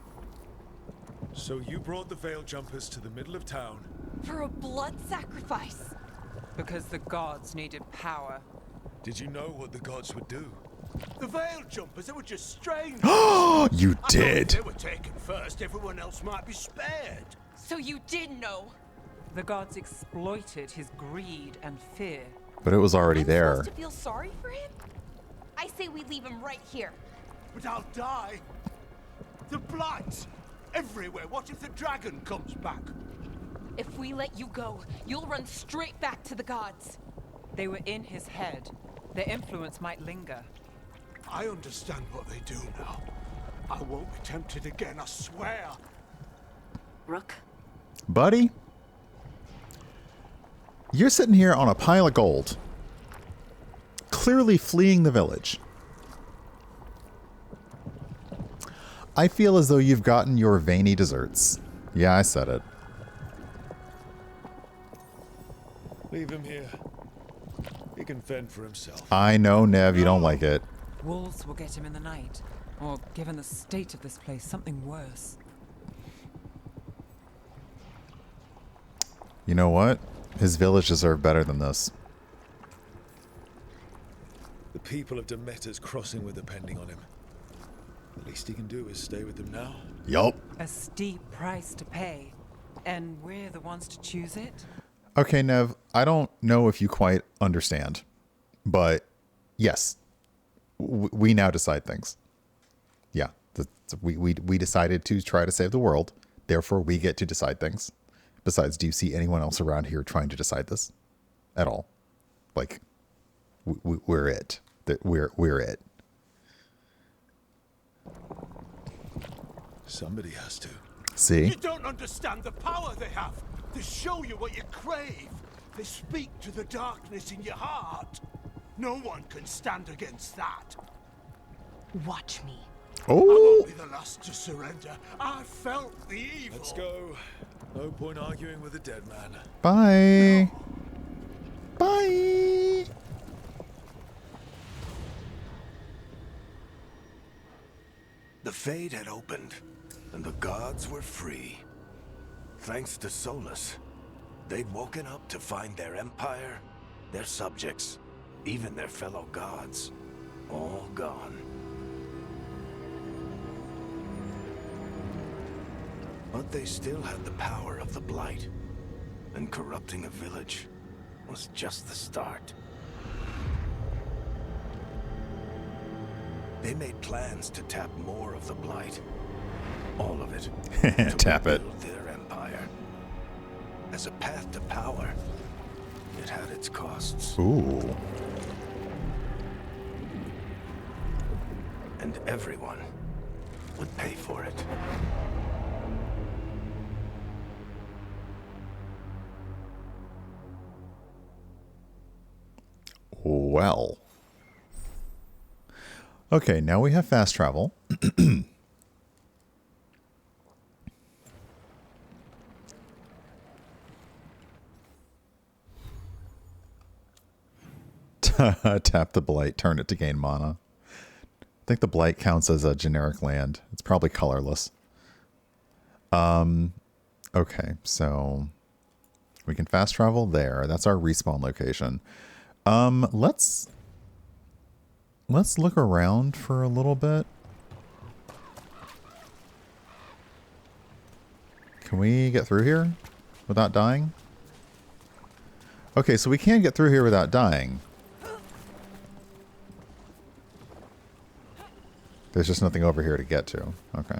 So you brought the Veil Jumpers to the middle of town. For a blood sacrifice. Because the gods needed power. Did you know what the gods would do? The Veil Jumpers, they were just strangers. You I thought did. if they were taken first, everyone else might be spared. So you did know. The gods exploited his greed and fear. But it was already I'm there. supposed to feel sorry for him? I say we leave him right here. But I'll die. The blight everywhere. What if the dragon comes back? If we let you go, you'll run straight back to the gods. They were in his head. Their influence might linger. I understand what they do now. I won't be tempted again, I swear. Rook? Buddy? You're sitting here on a pile of gold. Clearly fleeing the village. I feel as though you've gotten your veiny desserts. Yeah, I said it. Leave him here. He can fend for himself. I know, Nev, you don't like it. Wolves will get him in the night. Or, given the state of this place, something worse. You know what? His village deserved better than this. The people of Demeter's Crossing were depending on him. The least he can do is stay with them now. Yup. A steep price to pay. And we're the ones to choose it? Okay, Nev, I don't know if you quite understand, but yes, we now decide things. Yeah, we decided to try to save the world. Therefore, we get to decide things. Besides, do you see anyone else around here trying to decide this at all? Like, we're it. We're it. Somebody has to. See? You don't understand the power they have. They show you what you crave. They speak to the darkness in your heart. No one can stand against that. Watch me. I won't be the last to surrender. I felt the evil. Let's go. No point arguing with a dead man. Bye. Bye. The Fade had opened, and the gods were free. Thanks to Solus, they'd woken up to find their empire, their subjects, even their fellow gods, all gone. But they still had the power of the Blight, and corrupting a village was just the start. They made plans to tap more of the Blight. All of it. Tap it. To their empire. As a path to power, it had its costs. Ooh. And everyone would pay for it. Well. Okay, now we have fast travel. Tap the blight, turn it to gain mana. I think the blight counts as a generic land. It's probably colorless. Okay, so we can fast travel there. That's our respawn location. Let's look around for a little bit. Can we get through here without dying? Okay, so we can get through here without dying. There's just nothing over here to get to. Okay.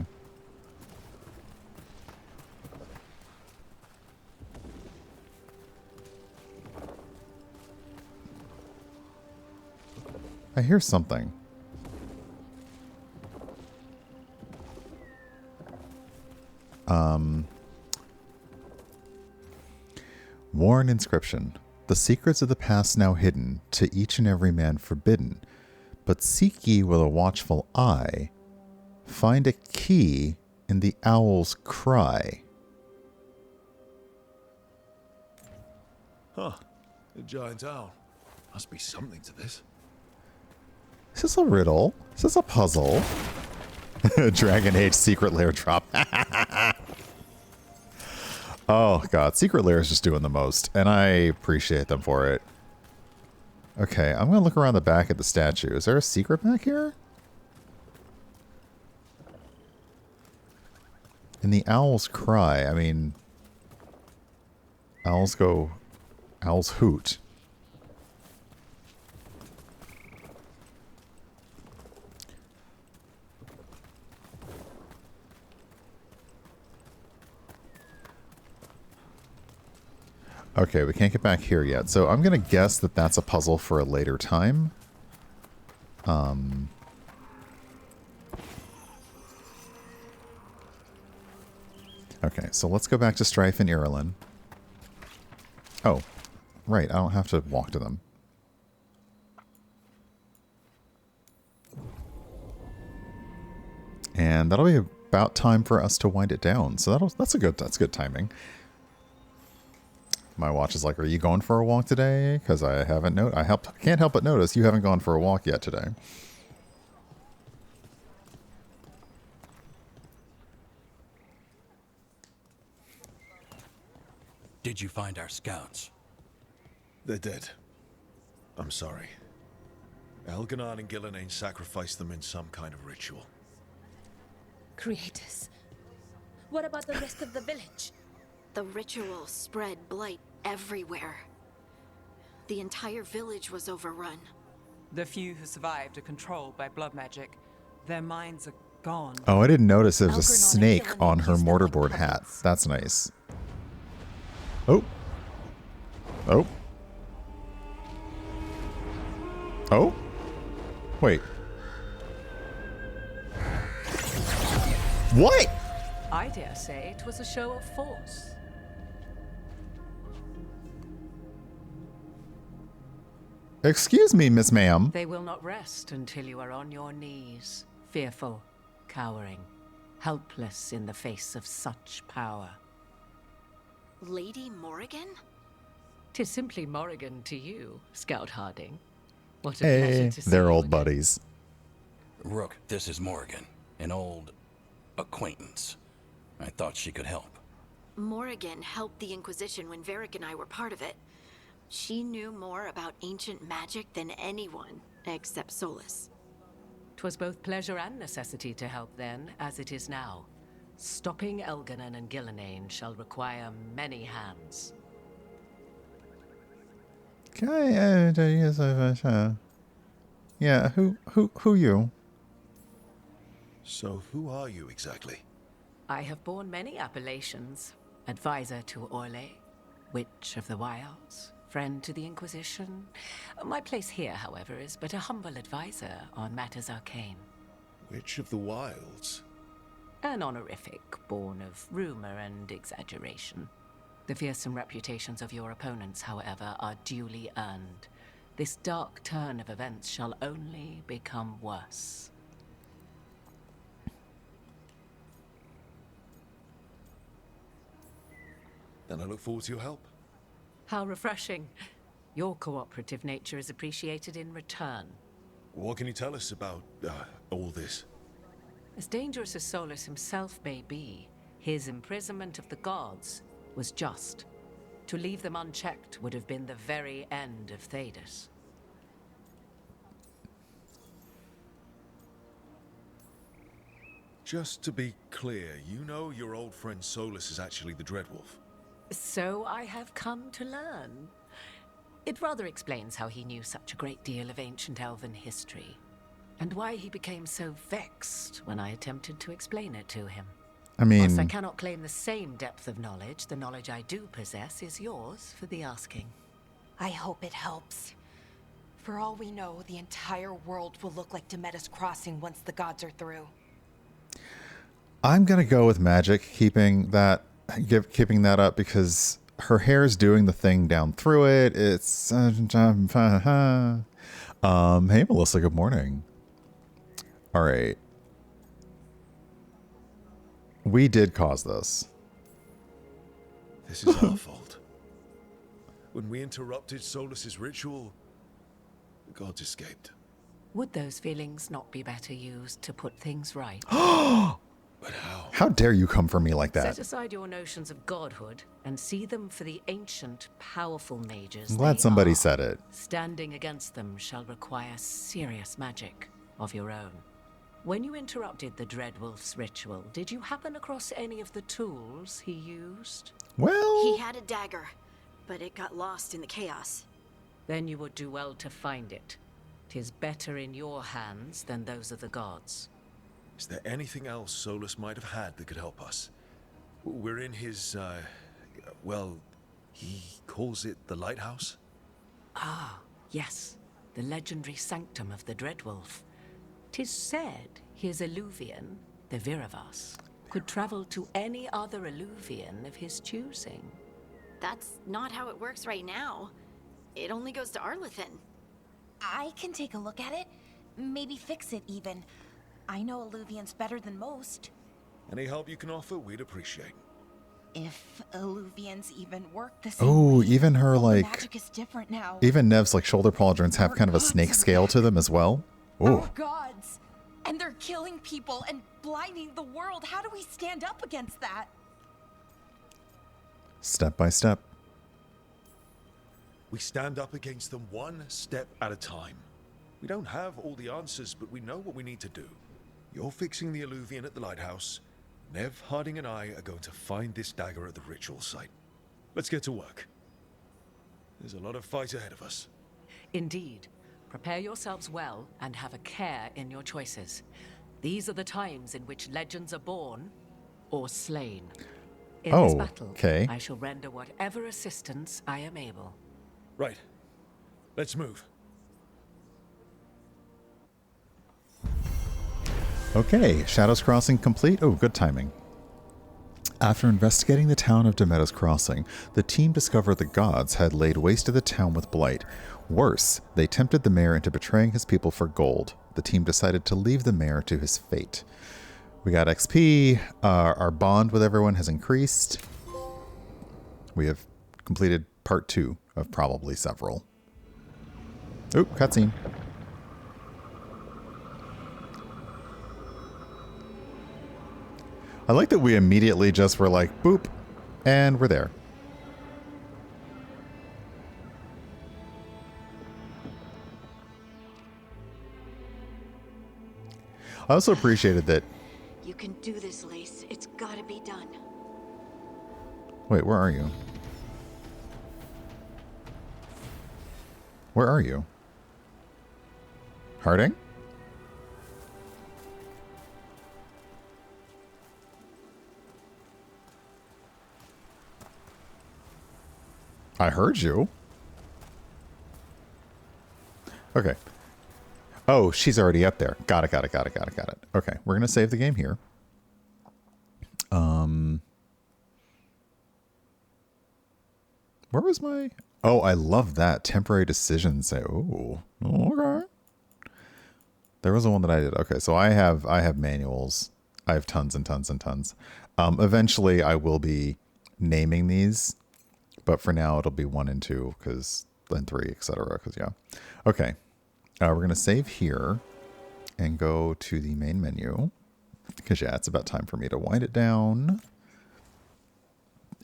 I hear something. Worn inscription. The secrets of the past now hidden, to each and every man forbidden. But seek ye with a watchful eye. Find a key in the owl's cry. Huh. A giant owl. Must be something to this. Is this a riddle? Is this a puzzle? Dragon Age secret lair drop. Oh god, secret lair is just doing the most, and I appreciate them for it. Okay, I'm gonna look around the back at the statue. Is there a secret back here? In the owl's cry, I mean, owls hoot. Okay, we can't get back here yet. So I'm going to guess that that's a puzzle for a later time. Okay, so let's go back to Strife and Irulan. Oh, right. I don't have to walk to them. And that'll be about time for us to wind it down. So that's good timing. My watch is like, are you going for a walk today? Because I can't help but notice you haven't gone for a walk yet today. Did you find our scouts? They're dead. I'm sorry. Elganon and Gillenane sacrificed them in some kind of ritual. Creators. What about the rest of the village? The ritual spread blight everywhere. The entire village was overrun. The few who survived are controlled by blood magic. Their minds are gone. Oh, I didn't notice there was a Elganon and snake Gillenane on her used them like mortarboard hat. puppets. That's nice. Oh. Oh. Oh? Wait. What? I dare say it was a show of force. Excuse me, Miss Ma'am. They will not rest until you are on your knees, fearful, cowering, helpless in the face of such power. Lady Morrigan? 'Tis simply Morrigan to you, Scout Harding. What a Hey, pleasure to see they're you old again. buddies. Rook, this is Morrigan, an old acquaintance. I thought she could help. Morrigan helped the Inquisition when Varric and I were part of it. She knew more about ancient magic than anyone, except Solus. 'Twas both pleasure and necessity to help then, as it is now. Stopping Elganon and Gillenane shall require many hands. Yeah, who you? So who are you exactly? I have borne many appellations. Advisor to Orlais, Witch of the Wilds, friend to the Inquisition. My place here, however, is but a humble advisor on matters arcane. Witch of the Wilds? An honorific born of rumor and exaggeration. The fearsome reputations of your opponents, however, are duly earned. This dark turn of events shall only become worse. Then I look forward to your help. How refreshing. Your cooperative nature is appreciated in return. What can you tell us about all this? As dangerous as Solus himself may be, his imprisonment of the gods was just. To leave them unchecked would have been the very end of Thedas. Just to be clear, you know your old friend Solus is actually the Dreadwolf. So I have come to learn. It rather explains how he knew such a great deal of ancient elven history, and why he became so vexed when I attempted to explain it to him. I mean... Whilst I cannot claim the same depth of knowledge, the knowledge I do possess is yours for the asking. I hope it helps. For all we know, the entire world will look like Demetus Crossing once the gods are through. I'm going to go with Magic, keeping that up because her hair's doing the thing down through it. It's... hey, Melissa, good morning. All right. We did cause this. This is our fault. When we interrupted Solus's ritual, the gods escaped. Would those feelings not be better used to put things right? But how? How dare you come for me like that? Set aside your notions of godhood and see them for the ancient, powerful mages I'm glad they somebody are. said it. Standing against them shall require serious magic of your own. When you interrupted the Dreadwolf's ritual, did you happen across any of the tools he used? Well... He had a dagger, but it got lost in the chaos. Then you would do well to find it. 'Tis better in your hands than those of the gods. Is there anything else Solus might have had that could help us? We're in his, well, he calls it the lighthouse? Ah, yes. The legendary sanctum of the Dreadwolf. 'Tis said his Illuvian, the Viravas, could travel to any other Illuvian of his choosing. That's not how it works right now. It only goes to Arlethan. I can take a look at it. Maybe fix it even. I know Illuvians better than most. Any help you can offer, we'd appreciate. If Illuvians even work the same Oh, way, even her, all the like... magic is different now. Even Nev's, like, shoulder pauldrons have kind of a snake scale to them as well. Ooh. Our gods! And they're killing people and blinding the world. How do we stand up against that? Step by step. We stand up against them one step at a time. We don't have all the answers, but we know what we need to do. You're fixing the Illuvian at the lighthouse. Nev, Harding, and I are going to find this dagger at the ritual site. Let's get to work. There's a lot of fight ahead of us. Indeed. Prepare yourselves well and have a care in your choices. These are the times in which legends are born or slain. In this battle, okay. I shall render whatever assistance I am able. Right. Let's move. Okay, Shadows Crossing complete. Oh, good timing. After investigating the town of Demetus Crossing, the team discovered the gods had laid waste to the town with blight. Worse, they tempted the mayor into betraying his people for gold. The team decided to leave the mayor to his fate. We got XP. Our bond with everyone has increased. We have completed part 2 of probably several. Oop, cutscene. I like that we immediately just were like, boop, and we're there. I also appreciated that... You can do this, Lace. It's gotta be done. Wait, where are you? Where are you? Harding? I heard you. Okay. Oh, she's already up there. Got it. Okay, we're gonna save the game here. Where was my? Oh, I love that temporary decision. Say, oh, okay. There was the one that I did. Okay, so I have manuals. I have tons and tons and tons. Eventually, I will be naming these, but for now, it'll be 1 and 2, because then 3, etc. Because yeah. Okay, we're gonna save here and go to the main menu, because yeah, it's about time for me to wind it down.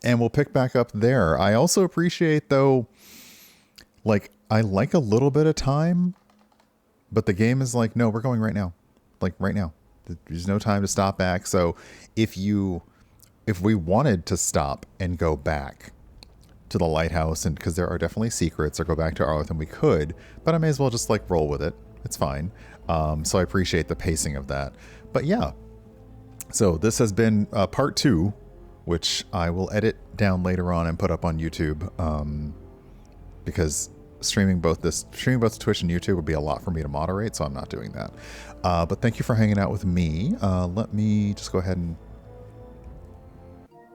And we'll pick back up there. I also appreciate, though, like, I like a little bit of time, but the game is like, no, we're going right now. Like, right now. There's no time to stop back. So if we wanted to stop and go back to the lighthouse, and because there are definitely secrets, or go back to Arlington, we could, but I may as well just, like, roll with it. It's fine. So I appreciate the pacing of that. But yeah. So this has been part 2, which I will edit down later on and put up on YouTube, because streaming both to Twitch and YouTube would be a lot for me to moderate, so I'm not doing that. But thank you for hanging out with me. Let me just go ahead and